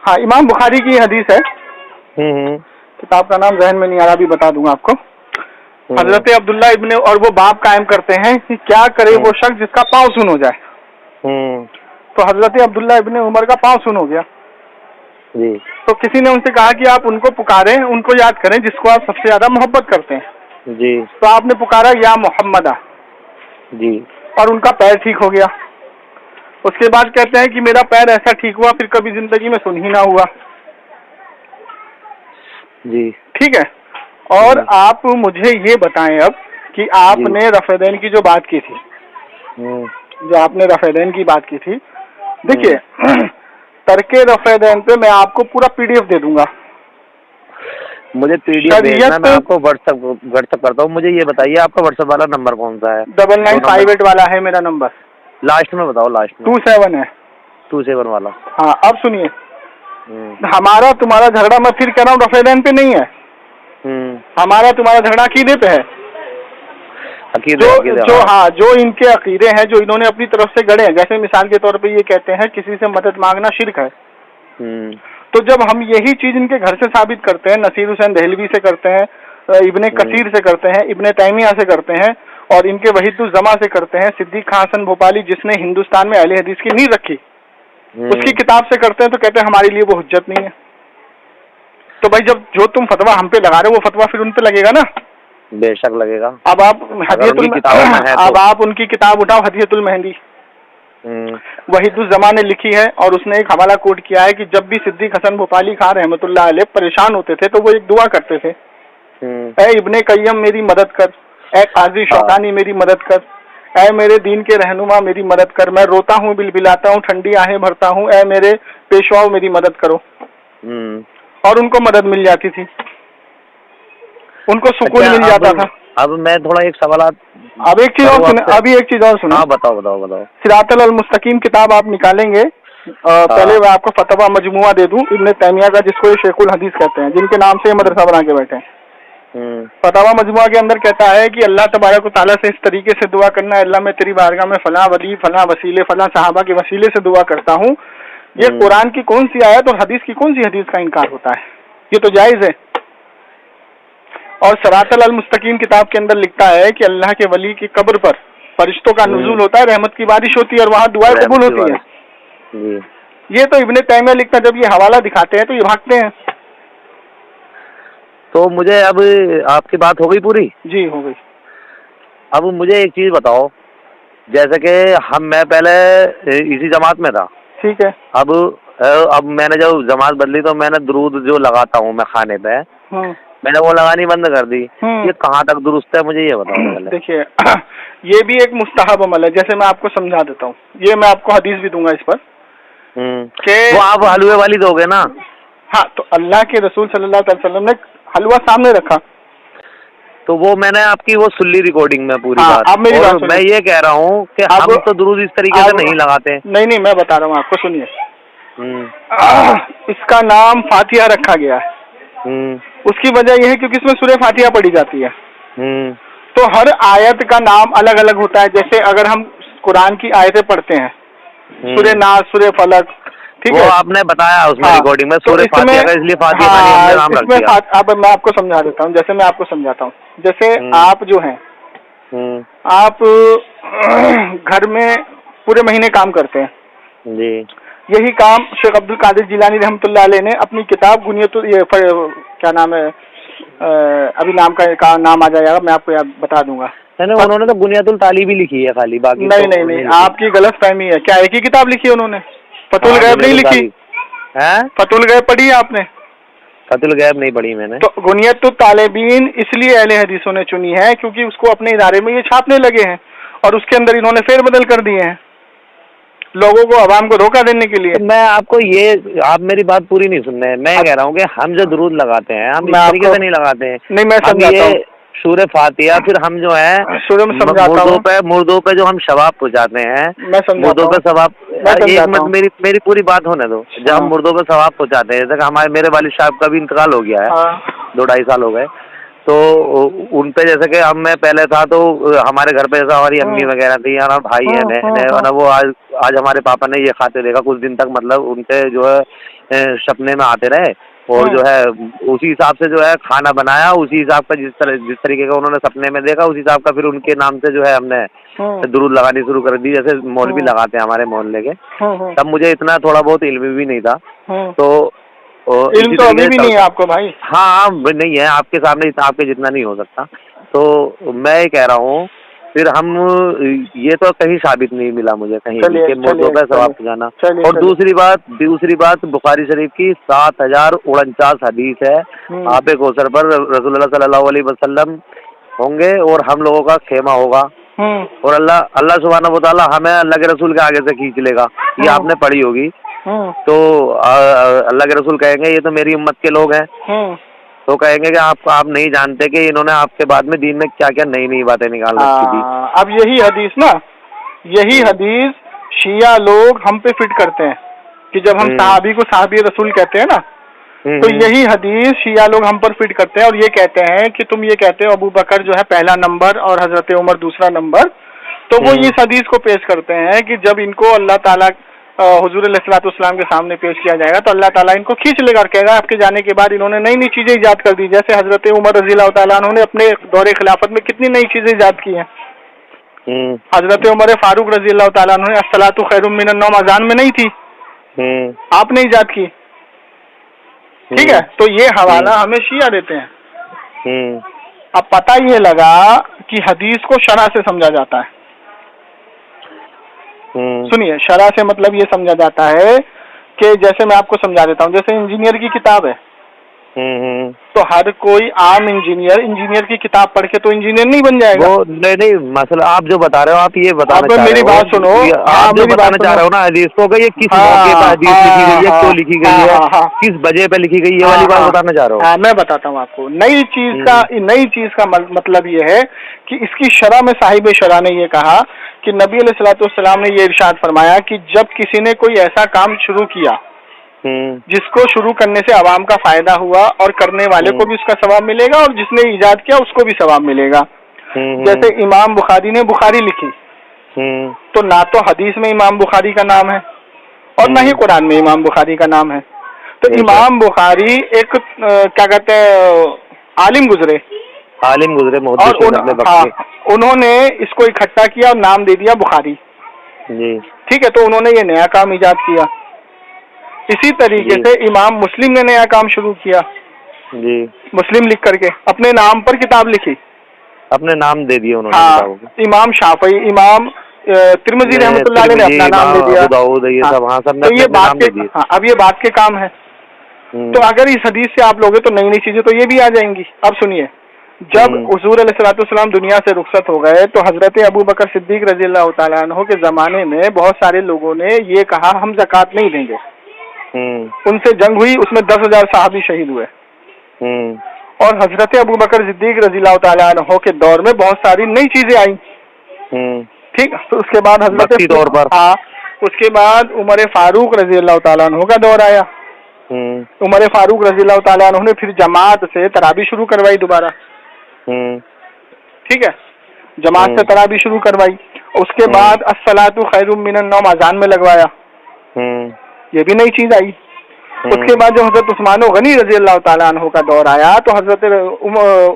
हाँ, इमाम बुखारी की हदीस है। किताब का नाम जहन में नहीं आ रहा, अभी बता दूंगा आपको। हजरत अब्दुल्ला इब्ने, और वो बाब कायम करते हैं कि क्या करे वो शख्स जिसका पाँव सुन हो जाए। तो हजरत अब्दुल्ला इब्ने उमर का पाँव सुन हो गया। जी। तो किसी ने उनसे कहा कि आप उनको पुकारें, उनको याद करें जिसको आप सबसे ज्यादा मोहब्बत करते हैं। जी। तो आपने पुकारा या मोहम्मदा। जी। और उनका पैर ठीक हो गया। उसके बाद कहते हैं कि मेरा पैर ऐसा ठीक हुआ फिर कभी जिंदगी में सुन ही ना हुआ। जी। ठीक है, और आप मुझे ये बताएं अब कि आपने रफ़ेदैन की जो बात की थी, जो आपने रफ़ेदैन की बात की थी, देखिए तरके रफ़ेदैन पे मैं आपको पूरा PDF दे दूंगा। मुझे PDF भेजना, मैं आपको व्हाट्सएप करता हूँ। मुझे ये बताइए आपका व्हाट्सएप वाला नंबर कौन सा है? 9958 वाला है मेरा नंबर। लास्ट में बताओ, लास्ट में 27 है। 27 वाला। हाँ, अब सुनिए, हमारा तुम्हारा झगड़ा, मैं फिर कह रहा हूँ, रफ़ेदैन पे नहीं है। हमारा तुम्हारा झगड़ा अकीदे पे है। जो इनके अकीदे हैं, जो इन्होंने अपनी तरफ से गढ़े हैं। जैसे मिसाल के तौर पे ये कहते हैं किसी से मदद मांगना शिर्क है। तो जब हम यही चीज इनके घर से साबित करते हैं, नसीर हुसैन दहलवी से करते हैं, इब्ने कसीर से करते हैं, इब्ने तैमिया से करते हैं, और इनके वहीदुज़्ज़मा से करते हैं, सिद्दीक खान हसन भोपाली जिसने हिंदुस्तान में अहले हदीस की नींव रखी, उसकी किताब से करते हैं, तो कहते हैं हमारे लिए वो हुज्जत नहीं है। तो भाई, जब जो तुम फतवा हम पे लगा रहे हो, वो फतवा फिर उन पे लगेगा ना। बेशक लगेगा। अब आप उनकी किताब उठाओ, हदियतुल मेहंदी, वहीदुज़्ज़मा ने लिखी है, और उसने एक हवाला कोट किया है कि जब भी सिद्दीक हसन भोपाली खान रहमतुल्लाह अलैह परेशान होते थे तो वो एक दुआ करते थे, ऐ इब्ने कय्यम मेरी मदद कर, ऐ काजी शौकानी मेरी मदद कर, ऐ मेरे दीन के रहनुमा मेरी मदद कर, मैं रोता हूँ बिलबिलाता हूँ ठंडी आहें भरता हूँ, ऐ मेरे पेशवाओं मेरी मदद करो। और उनको मदद मिल जाती थी, उनको सुकून मिल जाता था। अब मैं थोड़ा एक सवाल, अब एक चीज और सुनो। हाँ, बताओ। सिरातल अल मुस्तकीम किताब आप निकालेंगे, पहले मैं आपको फतवा मजमुआ दे दूं इब्ने तैमिया का, जिसको ये शेखुल हदीस कहते हैं, जिनके नाम से मदरसा बना के बैठे हैं। फतवा मजमुआ के अंदर कहता है कि अल्लाह तबारक व तआला से इस तरीके से दुआ करना, अल्लाह मैं तेरी बारगाह में फला वली, फला वसीले, फला सहाबा के वसीले से दुआ करता हूँ। ये कुरान की कौन सी आयत और हदीस की कौन सी हदीस का इनकार होता है? ये तो जायज है। और सरातल अल मुस्तकीम किताब के अंदर लिखता है कि अल्लाह के वली की कब्र पर फरिश्तों का नुज़ूल होता है, रहमत की बारिश होती है और वहाँ दुआएं कबूल होती है। ये तो इब्ने तैमिया लिखता है। जब ये हवाला दिखाते हैं तो ये भागते हैं। तो मुझे अब आपकी बात हो गई पूरी? जी हो गई। अब मुझे एक चीज बताओ, जैसे कि मैं पहले इसी जमात में था, ठीक है। अब मैंने जब जमात बदली तो मैंने दुरूद जो लगाता हूँ मैं खाने पे, मैंने वो लगानी बंद कर दी। ये कहाँ तक दुरुस्त है, मुझे ये बताओ पहले। देखिए ये भी एक मुस्तहब अमल है। जैसे मैं आपको समझा देता हूँ, ये मैं आपको हदीस भी दूंगा इस पर कि वो आप हलवे वाली दोगे ना? हाँ, तो अल्लाह के रसूल सल्लल्लाहु अलैहि वसल्लम ने हलवा सामने रखा, तो वो मैंने आपकी वो सुन ली रिकॉर्डिंग में पूरी बात। अब मेरी बात मैं ये कह रहा हूँ कि हम तो दुरूद इस तरीके से नहीं लगाते। नहीं, मैं बता रहा हूँ आपको, सुनिए। इसका नाम फातिहा रखा गया है। उसकी वजह यह है क्योंकि इसमें सूरह फातिहा पढ़ी जाती है। तो हर आयत का नाम अलग अलग होता है। जैसे अगर हम कुरान की आयतें पढ़ते हैं, सूरह नास, सूरह फलक, ठीक है, आपने बताया उसमें रिकॉर्डिंग में सूरह फातिहा का, इसलिए फातिहा का हमने नाम रख दिया। अब मैं आपको समझा देता हूँ। जैसे मैं आपको समझाता हूँ, जैसे आप जो हैं, आप घर में पूरे महीने काम करते हैं जी। यही काम शेख अब्दुल कादिर जिलानी रहमतुल्लाह अलैह ने अपनी किताब गुनियतुल, ये क्या नाम है, अभी नाम का नाम आ जाएगा, मैं आपको याद बता दूंगा। उन्होंने तो बुनियादुल तालीब ही लिखी है खाली, बाकी नहीं, आपकी गलत फहमी है। क्या एक ही किताब लिखी है उन्होंने? फतुल गैब नहीं लिखी है? फतुल गैब पढ़ी है आपने? फतुल गैब नहीं पढ़ी मैंने। तो गुनियतुल तालिबीन इसलिए अहले हदीसों ने चुनी है क्योंकि उसको अपने इदारे में ये छापने लगे हैं और उसके अंदर इन्होंने फेरबदल कर दिए हैं लोगों को, अवाम को धोखा देने के लिए। तो मैं आपको आप मेरी बात पूरी नहीं सुन रहे हैं। मैं कह रहा हूँ कि हम जो दुरूद लगाते हैं हम इस तरीके से नहीं लगाते हैं। नहीं, मैं समझाता हूँ। सूरह फातिहा, फिर हम जो है मुर्दों पे जो हम शवाब पहुँचाते हैं, मुर्दों पे सवाब, एक मिनट मेरी पूरी बात होने दो। जब हम मुर्दों पे सवाब पहुँचाते हैं, जैसे मेरे वालिद साहब का भी इंतकाल हो गया है, 2-2.5 साल हो गए, तो उन पे जैसे कि मैं पहले था तो हमारे घर पे जैसा हमारी अम्मी वगैरह थी या भाई है ना, वो आज हमारे पापा ने ये खाते देखा कुछ दिन तक, मतलब उनके जो है सपने में आते रहे और जो है उसी हिसाब से जो है खाना बनाया, उसी हिसाब का जिस तरीके का उन्होंने सपने में देखा उसी हिसाब का फिर उनके नाम से जो है हमने दुरूद लगानी शुरू कर दी, जैसे मौलवी लगाते हैं हमारे मोहल्ले के। तब मुझे इतना थोड़ा बहुत इल्म भी नहीं था, तो इल्म तो अभी भी नहीं है आपको भाई। हाँ, नहीं है आपके सामने, आपके जितना नहीं हो सकता। तो मैं ये कह रहा हूँ, फिर हम ये तो कहीं साबित नहीं मिला मुझे कहीं कि मुर्दों पे सवाब पहुँचाना। और दूसरी बात बुखारी शरीफ की 7049 हदीस है, आप कौसर पर रसूलुल्लाह सल्लल्लाहु अलैहि वसल्लम होंगे और हम लोगों का खेमा होगा और अल्लाह सुब्हानहू व तआला हमें अल्लाह के रसूल के आगे से खींच लेगा। ये आपने पढ़ी होगी। तो अल्लाह के रसूल कहेंगे ये तो मेरी उम्मत के लोग हैं, तो कहेंगे कि आप नहीं जानते कि इन्होंने आपके बाद में दीन में क्या क्या नई नई बातें निकाल रखी थी। अब यही हदीस शिया लोग हम पे फिट करते हैं कि जब हम सहाबी को सहाबी रसूल कहते हैं ना, तो यही हदीस शिया लोग हम पर फिट करते हैं और ये कहते हैं कि तुम ये कहते हो अबू बकर जो है पहला नंबर और हजरत उमर दूसरा नंबर। तो वो इस हदीस को पेश करते हैं कि जब इनको अल्लाह ताला हुजूर अलैहिस्सलातु वस्सलाम के सामने पेश किया जाएगा तो अल्लाह ताला इनको खींच लेगा और कहेगा आपके जाने के बाद इन्होंने नई नई चीजें इजाद कर दी। जैसे हजरत उमर रज़ियल्लाहु ताला अन्हु ने अपने दौरे खिलाफत में कितनी नई चीजें इजाद की हैं। हजरत उमर फारूक रज़ियल्लाहु ताला अन्हु ने अस्सलातु खैरुम मिनन नौम अज़ान में नहीं थी, आपने इजाद की। ठीक है, तो ये हवाला हमें शिया देते हैं। अब पता ये लगा कि हदीस को शरअ से समझा जाता है। सुनिए, शरअ से मतलब ये समझा जाता है कि जैसे मैं आपको समझा देता हूँ, जैसे इंजीनियर की किताब है, तो हर कोई आम इंजीनियर की किताब पढ़ के तो इंजीनियर नहीं बन जाएगा। वो नहीं मसला आप जो बता रहे हो, आप ये बताना चाह रहे हो, मेरी बात सुनो, आप जो बताना चाह रहे हो ना हदीस को, ये किस मौके पर हदीस लिखी गई है, क्यों लिखी गई है, किस वजह पे लिखी गई है, वाली बात बताना चाह रहा हूँ। मैं बताता हूँ आपको। नई चीज का मतलब ये है कि इसकी शरअ में साहिब शरअ ने ये कहा कि नबी अलैहिस्सलातु वस्सलाम ने ये इरशाद फरमाया कि जब किसी ने कोई ऐसा काम शुरू किया जिसको शुरू करने से आवाम का फायदा हुआ और करने वाले को भी उसका सवाब मिलेगा और जिसने इजाद किया उसको भी सवाब मिलेगा। जैसे इमाम बुखारी ने बुखारी लिखी, तो ना तो हदीस में इमाम बुखारी का नाम है और ना ही कुरान में इमाम बुखारी का नाम है। तो इमाम बुखारी एक क्या कहते हैं आलिम गुजरे, आलिम गुजरे और मुहद्दिस अपने वक्त हाँ, के। उन्होंने इसको इकट्ठा किया और नाम दे दिया बुखारी। जी ठीक है, तो उन्होंने ये नया काम इजाद किया। इसी तरीके जी। से इमाम मुस्लिम ने नया काम शुरू किया, जी मुस्लिम लिख करके अपने नाम पर किताब लिखी। अपने नाम दे दिए उन्होंने हाँ, किताबों को। इमाम शाफई, इमाम तिरमिजी रहमतुल्लाह अलैह ने तिरमिजी, अपना नाम इमाम दे दिया। अबू दाऊद, ये हाँ, सब, हाँ, सब ने तो अपने ये अपने बात नाम के, दे दिए। हाँ, अब ये बात के काम है। तो अगर इस हदीस से आप लोगे तो नई नई चीजें तो ये भी आ जाएंगी। अब सुनिए, जब हुजूर अलैहिस्सलाम दुनिया से रुखसत हो गए तो हजरत अबू बकर सिद्दीक रज़ियल्लाहु ताला अन्हु के जमाने में बहुत सारे लोगों ने ये कहा हम ज़कात नहीं देंगे। उनसे जंग हुई, उसमें 10,000 सहाबी शहीद हुए। और हजरत अबू बकर सिद्दीक रज़ियल्लाहु ताला अन्हु के दौर में बहुत सारी नई चीजें आई। ठीक, तो उसके बाद हजरत तौर पर, हाँ, उसके बाद उमर फारूक रज़ियल्लाहु ताला अन्हु का दौर आया। उमर फारूक रज़ियल्लाहु ताला अन्हु ने फिर जमात से तराबी शुरू करवाई दोबारा। ठीक है, जमात से तराबी शुरू करवाई। उसके बाद अस्सलातु खैरुम मिनन नौम अजान में लगवाया, ये भी नई चीज आई। उसके बाद जो हजरत उस्मान गनी रज़ियल्लाहु ताला अन्हु का दौर आया तो हजरत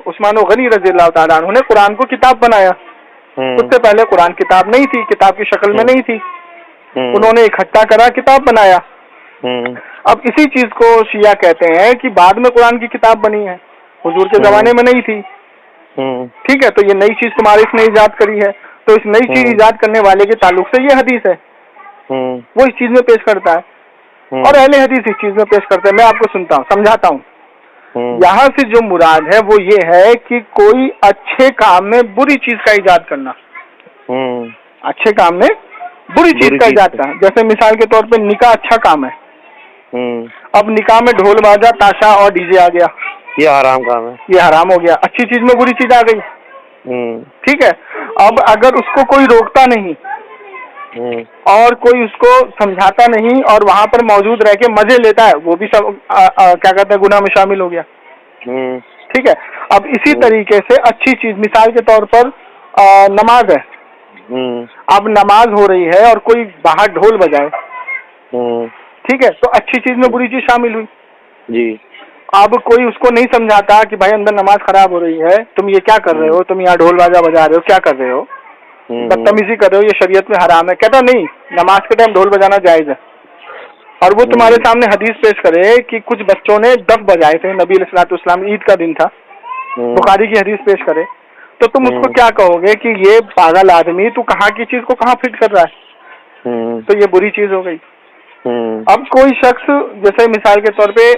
उस्मान गनी रज़ियल्लाहु ताला अन्हु ने कुरान को किताब बनाया। उससे पहले कुरान किताब नहीं थी, किताब की शक्ल में नहीं थी। उन्होंने इकट्ठा करा, किताब बनाया। अब इसी चीज को शिया कहते हैं कि बाद में कुरान की किताब बनी है, हुजूर के जमाने में नहीं थी। ठीक है, तो ये नई चीज तुम्हारे इसने इजाद करी है। तो इस नई चीज इजाद करने वाले के ताल्लुक से ये हदीस है, वो इस चीज में पेश करता है और अहले हदीस इस चीज में पेश करते हैं। मैं आपको सुनता हूँ, समझाता हूँ। यहाँ से जो मुराद है वो ये है कि कोई अच्छे काम में बुरी चीज का इजाद करना, अच्छे काम में बुरी चीज का इजाद करना। जैसे मिसाल के तौर पे निकाह अच्छा काम है, अब निकाह में ढोल बाजा ताशा और डीजे आ गया, ये हराम काम है, ये हराम हो गया। अच्छी चीज में बुरी चीज आ गई। ठीक है, अब अगर उसको कोई रोकता नहीं और कोई उसको समझाता नहीं और वहां पर मौजूद रह के मजे लेता है, वो भी सब क्या कहते हैं, गुनाह में शामिल हो गया। ठीक है, अब इसी तरीके से अच्छी चीज, मिसाल के तौर पर नमाज है, अब नमाज हो रही है और कोई बाहर ढोल बजाए, ठीक है, तो अच्छी चीज में बुरी चीज शामिल हुई जी। अब कोई उसको नहीं समझाता कि भाई अंदर नमाज खराब हो रही है, तुम ये क्या कर रहे हो, तुम यहाँ ढोल बाजा बजा रहे हो, क्या कर रहे हो, बदतमीजी कर रहे हो, ये शरीयत में हराम है। कहता नहीं, नमाज के टाइम ढोल बजाना जायज है। और वो तुम्हारे सामने हदीस पेश करे कि कुछ बच्चों ने डफ बजाए थे, नबी अलैहिस्सलाम ईद का दिन था, बुखारी की हदीस पेश करे, तो तुम उसको क्या कहोगे कि ये पागल आदमी, तू कहाँ की चीज को कहाँ फिट कर रहा है, तो ये बुरी चीज हो गई। अब कोई शख्स, जैसे मिसाल के तौर पे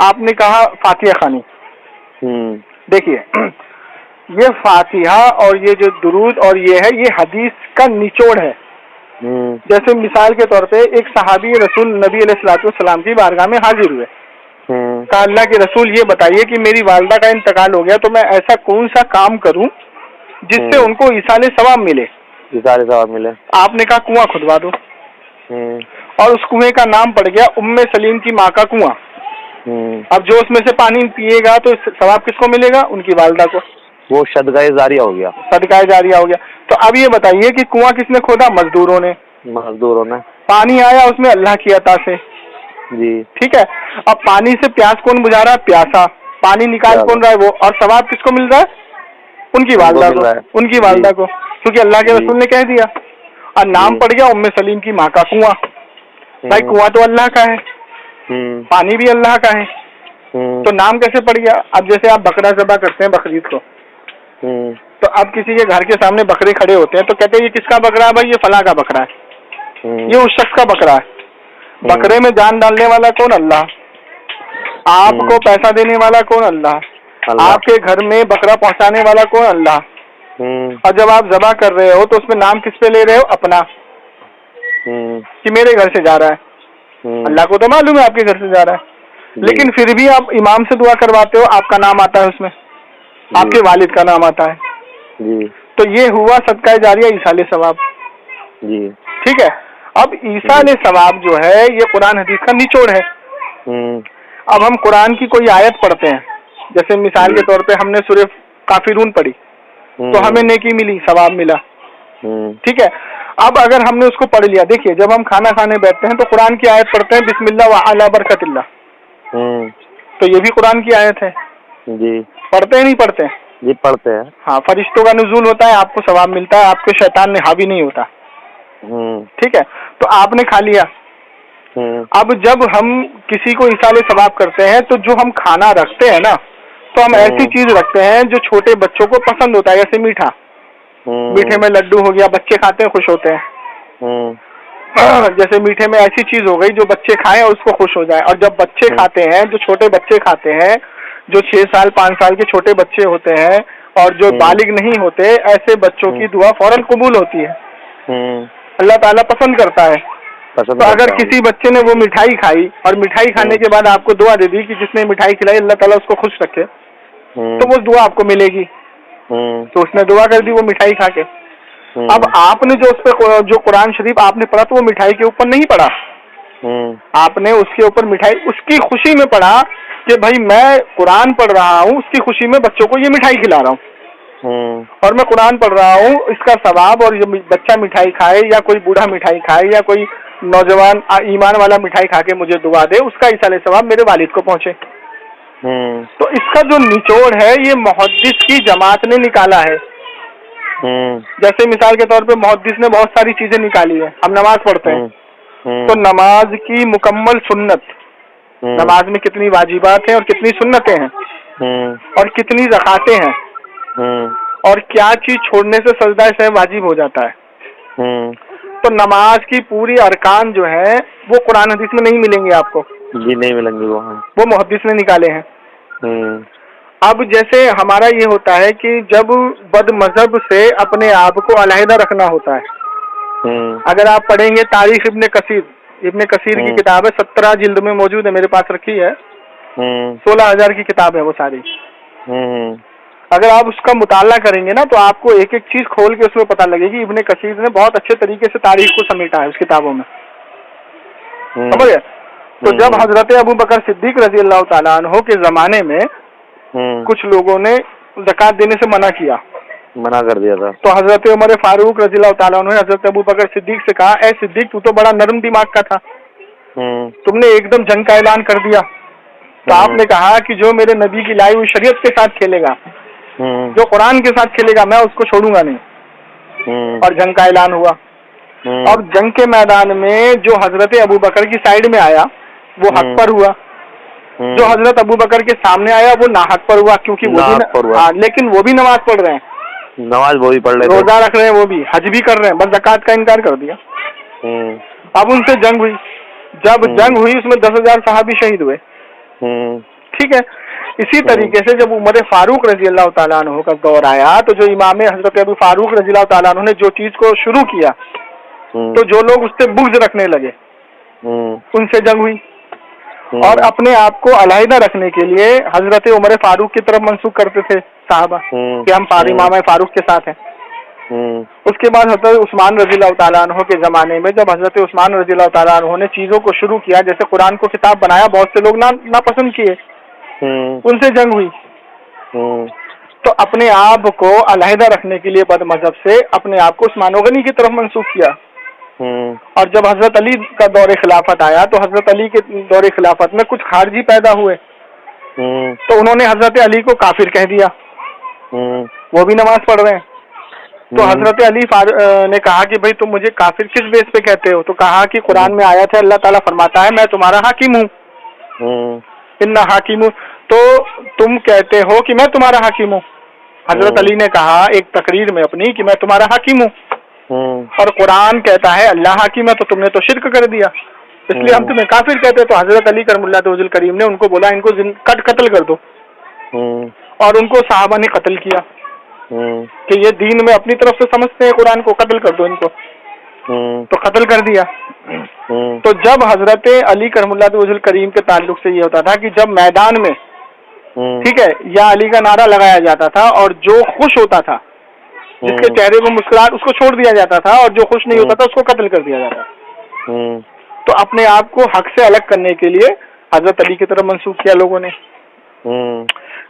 आपने कहा फातिहा खानी, देखिए ये फातिहा और ये जो दुरूद और ये है, ये हदीस का निचोड़ है। जैसे मिसाल के तौर पे एक सहाबी रसूल नबी अलैहिस्सलाम की बारगाह में हाजिर हुए, कहा अल्लाह के रसूल ये बताइए कि मेरी वालदा का इंतकाल हो गया, तो मैं ऐसा कौन सा काम करूं जिससे उनको इसाले सवाब मिले। इसाले सवाब मिले। आपने कहा कुआं खुदवा दो, और उस कुएं का नाम पड़ गया उम्मे सलीम की माँ का कुआं। अब जो उसमें से पानी पिएगा तो सवाब किसको मिलेगा, उनकी वालदा को, वो सदकाए जारिया हो गया, सदकाए जारिया हो गया। तो अब ये बताइए कि कुआं किसने खोदा, मजदूरों ने, मजदूरों ने। पानी आया उसमें अल्लाह की अता से जी। ठीक है, अब पानी से प्यास कौन बुझा रहा है, प्यासा, पानी निकाल कौन रहा है वो, और सवाब किसको मिल रहा है, उनकी वालदा को, उनकी वालदा को, क्योंकि अल्लाह के रसूल ने कह दिया। और नाम पड़ गया उम्मे सलीम की माँ का कुआं। भाई कुआं तो अल्लाह का है, पानी भी अल्लाह का है, तो नाम कैसे पड़ गया। अब जैसे आप बकरा ज़बह करते हैं बकरीद को, तो अब किसी के घर के सामने बकरे खड़े होते हैं तो कहते हैं ये किसका बकरा है, भाई ये फला का बकरा है, ये उस शख्स का बकरा है। बकरे में जान डालने वाला कौन, अल्लाह। आपको पैसा देने वाला कौन, अल्लाह। आपके घर में बकरा पहुंचाने वाला कौन, अल्लाह। और जब आप ज़बह कर रहे हो तो उसमें नाम किस पे ले रहे हो, अपना, कि मेरे घर से जा रहा है। अल्लाह को तो मालूम है आपके घर से जा रहा है, लेकिन फिर भी आप इमाम से दुआ करवाते हो, आपका नाम आता है उसमें, आपके वालिद का नाम आता है। तो ये हुआ सदका जारिया, ईसाले सवाब। ठीक है, अब ईसाले सवाब जो है ये कुरान हदीस का निचोड़ है। अब हम कुरान की कोई आयत पढ़ते हैं, जैसे मिसाल के तौर पे हमने सूरह काफिरून पढ़ी तो हमें नेकी मिली, सवाब मिला। ठीक है, अब अगर हमने उसको पढ़ लिया, देखिए जब हम खाना खाने बैठते हैं तो कुरान की आयत पढ़ते हैं, बिस्मिल्लाह व अला बरकतिल्लाह, तो ये भी कुरान की आयत है, जी। पढ़ते हैं नहीं पढ़ते हैं, जी पढ़ते हैं। हाँ, फरिश्तों का नुज़ूल होता है, आपको सवाब मिलता है, आपके शैतान में हावी नहीं होता। ठीक है, तो आपने खा लिया। अब जब हम किसी को इसाले सवाब करते हैं तो जो हम खाना रखते हैं ना, तो हम ऐसी चीज रखते हैं जो छोटे बच्चों को पसंद होता है, जैसे मीठा। मीठे में लड्डू हो गया, बच्चे खाते हैं, खुश होते हैं। जैसे मीठे में ऐसी चीज हो गई जो बच्चे खाएं और उसको खुश हो जाए। और जब बच्चे खाते हैं, जो छोटे बच्चे खाते हैं, जो 6 साल 5 साल के छोटे बच्चे होते हैं और जो बालिग नहीं होते, ऐसे बच्चों की दुआ फौरन कबूल होती है। अल्लाह ताला पसंद करता है। तो अगर किसी बच्चे ने वो मिठाई खाई और मिठाई खाने के बाद आपको दुआ दे दी कि जिसने मिठाई खिलाई अल्लाह ताला उसको खुश रखे, तो वो दुआ आपको मिलेगी। तो उसने दुआ कर दी वो मिठाई खा के। अब आपने जो उस पर जो कुरान शरीफ आपने पढ़ा, तो वो मिठाई के ऊपर नहीं पढ़ा, आपने उसके ऊपर मिठाई उसकी खुशी में पढ़ा कि भाई मैं कुरान पढ़ रहा हूँ, उसकी खुशी में बच्चों को ये मिठाई खिला रहा हूँ और मैं कुरान पढ़ रहा हूँ, इसका सवाब। और जो बच्चा मिठाई खाए या कोई बूढ़ा मिठाई खाए या कोई नौजवान ईमान वाला मिठाई खा के मुझे दुआ दे, उसका इसाले सवाब मेरे वालिद को पहुंचे। तो इसका जो निचोड़ है ये मुहद्दिस की जमात ने निकाला है। जैसे मिसाल के तौर पे मुहद्दिस ने बहुत सारी चीजें निकाली है। हम नमाज पढ़ते हैं, तो नमाज की मुकम्मल सुन्नत, नमाज में कितनी वाजिबात हैं और कितनी सुन्नतें हैं और कितनी ज़कातें हैं और क्या चीज छोड़ने से सजदा से वाजिब हो जाता है। तो नमाज की पूरी अरकान जो है वो कुरान हदीस में नहीं मिलेंगे आपको। जी नहीं मिलेंगे, वो मुहद्दिस ने निकाले हैं। अब जैसे हमारा ये होता है कि जब बद मजहब से अपने आप को अलहदा रखना होता है। अगर आप पढ़ेंगे तारीख इब्ने कसीर की किताब है, 17 जिल्द में मौजूद है, मेरे पास रखी है। 16,000 की किताब है वो सारी। अगर आप उसका मुताला करेंगे ना, तो आपको एक एक चीज खोल के उसमें पता लगेगी। इब्ने कसीर ने बहुत अच्छे तरीके से तारीख को समेटा है उस किताबों में, समझ गए। तो जब हजरत अबू बकर सिद्दीक रजी अल्लाह ताला अन्हो के जमाने में कुछ लोगों ने ज़कात देने से मना कर दिया था, तो हजरत उमर फारूक रजी अल्लाह ताला अन्हो ने हजरत अबू बकर सिद्दीक से कहा, ए सिद्दीक, तू तो बड़ा नरम दिमाग का था, तुमने एकदम जंग का ऐलान कर दिया। तो आपने कहा कि जो मेरे नबी की लाई हुई शरीयत के साथ खेलेगा, जो कुरान के साथ खेलेगा, मैं उसको छोड़ूंगा नहीं। और जंग का ऐलान हुआ। और जंग के मैदान में जो हजरत अबू बकर की साइड में आया वो हक पर हुआ, जो हजरत अबू बकर के सामने आया वो नाहक पर हुआ, क्योंकि वो भी लेकिन वो भी नमाज पढ़ रहे हैं, नमाज वो भी पढ़ रहे हैं, रोजा रख रहे हैं, वो भी हज भी कर रहे हैं, बस ज़कात का इनकार कर दिया। अब उनसे जंग हुई। जब जंग हुई उसमें 10,000 सहाबी शहीद हुए। ठीक है। इसी तरीके से जब उमर फारूक रजी अल्लाह ताला अन्हु का दौर आया, तो जो इमाम हजरत अबू फारूक रजी अल्लाह ताला अन्हु ने जो चीज को शुरू किया, तो जो लोग उससे बुग़्ज़ रखने लगे उनसे जंग हुई। और अपने आप को अलहदा रखने के लिए हजरत उमर फारूक की तरफ मंसूब करते थे साहबा कि हम इमाम फारूक के साथ हैं। उसके बाद हजरत उस्मान रजी अल्लाह ताला अन्हु के जमाने में जब हजरत उस्मान रजी अल्लाह ताला अन्हु ने चीजों को शुरू किया, जैसे कुरान को किताब बनाया, बहुत से लोग नापसंद किए, उनसे जंग हुई। तो अपने आप को अलहदा रखने के लिए बद मजहब से अपने आप को उस्मान गनी की तरफ मंसूब किया। और जब हजरत अली का दौरे खिलाफत आया, तो हजरत अली के दौरे खिलाफत में कुछ खारजी पैदा हुए, तो उन्होंने हजरत अली को काफिर कह दिया, वो भी नमाज पढ़ रहे हैं। तो हजरत अली ने कहा कि भाई तुम मुझे काफिर किस बेस पे कहते हो? तो कहा कि कुरान में आयत है, अल्लाह ताला फरमाता है मैं तुम्हारा हाकिम हूँ, इन्ना हाकिम हूँ, तो तुम कहते हो कि मैं तुम्हारा हाकिम हूँ। हजरत अली ने कहा एक तकरीर में अपनी कि मैं तुम्हारा हाकिम हूँ, और कुरान कहता है अल्लाह हाकिम है, तो तुमने तो शिर्क कर दिया, इसलिए हम तुम्हें काफिर कहते हैं। तो हजरत अली करमुल्लाह वजुल करीम ने उनको बोला इनको कत्ल कर दो, और उनको साहबा ने कत्ल किया कि ये दीन में अपनी तरफ से समझते हैं कुरान को, कत्ल कर दो इनको। तो कत्ल कर दिया। तो जब हजरत अली करमुल्लाह वजुल करीम के ताल्लुक से ये होता था कि जब मैदान में ठीक है या अली का नारा लगाया जाता था, और जो खुश होता था, जिसके चेहरे में मुस्कुराहट, उसको छोड़ दिया जाता था, और जो खुश नहीं होता था उसको कत्ल कर दिया जाता। तो अपने आप को हक से अलग करने के लिए हजरत अली की तरफ मंसूब किया लोगों ने।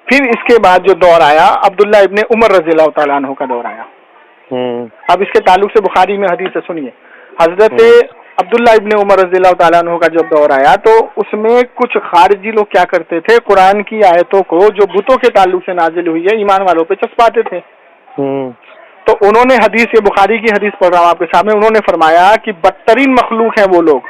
फिर इसके बाद जो दौर आया अब्दुल्ला इब्ने उमर रज़ी अल्लाह तआला अन्हु का दौर आया। अब इसके ताल्लुक से बुखारी में हदीस है, सुनिए। हजरत अब्दुल्ला इब्ने उमर रज़ियल्लाहु ताला अन्हु का जब दौर आया तो उसमें कुछ खारिजी लोग क्या करते थे, कुरान की आयतों को जो बुतों के ताल्लुक से नाजिल हुई है ईमान वालों पे चस्पाते थे। तो उन्होंने हदीस, ये बुखारी की हदीस पढ़ रहा हूँ आपके सामने, उन्होंने फरमाया कि बदतरीन मखलूक है वो लोग,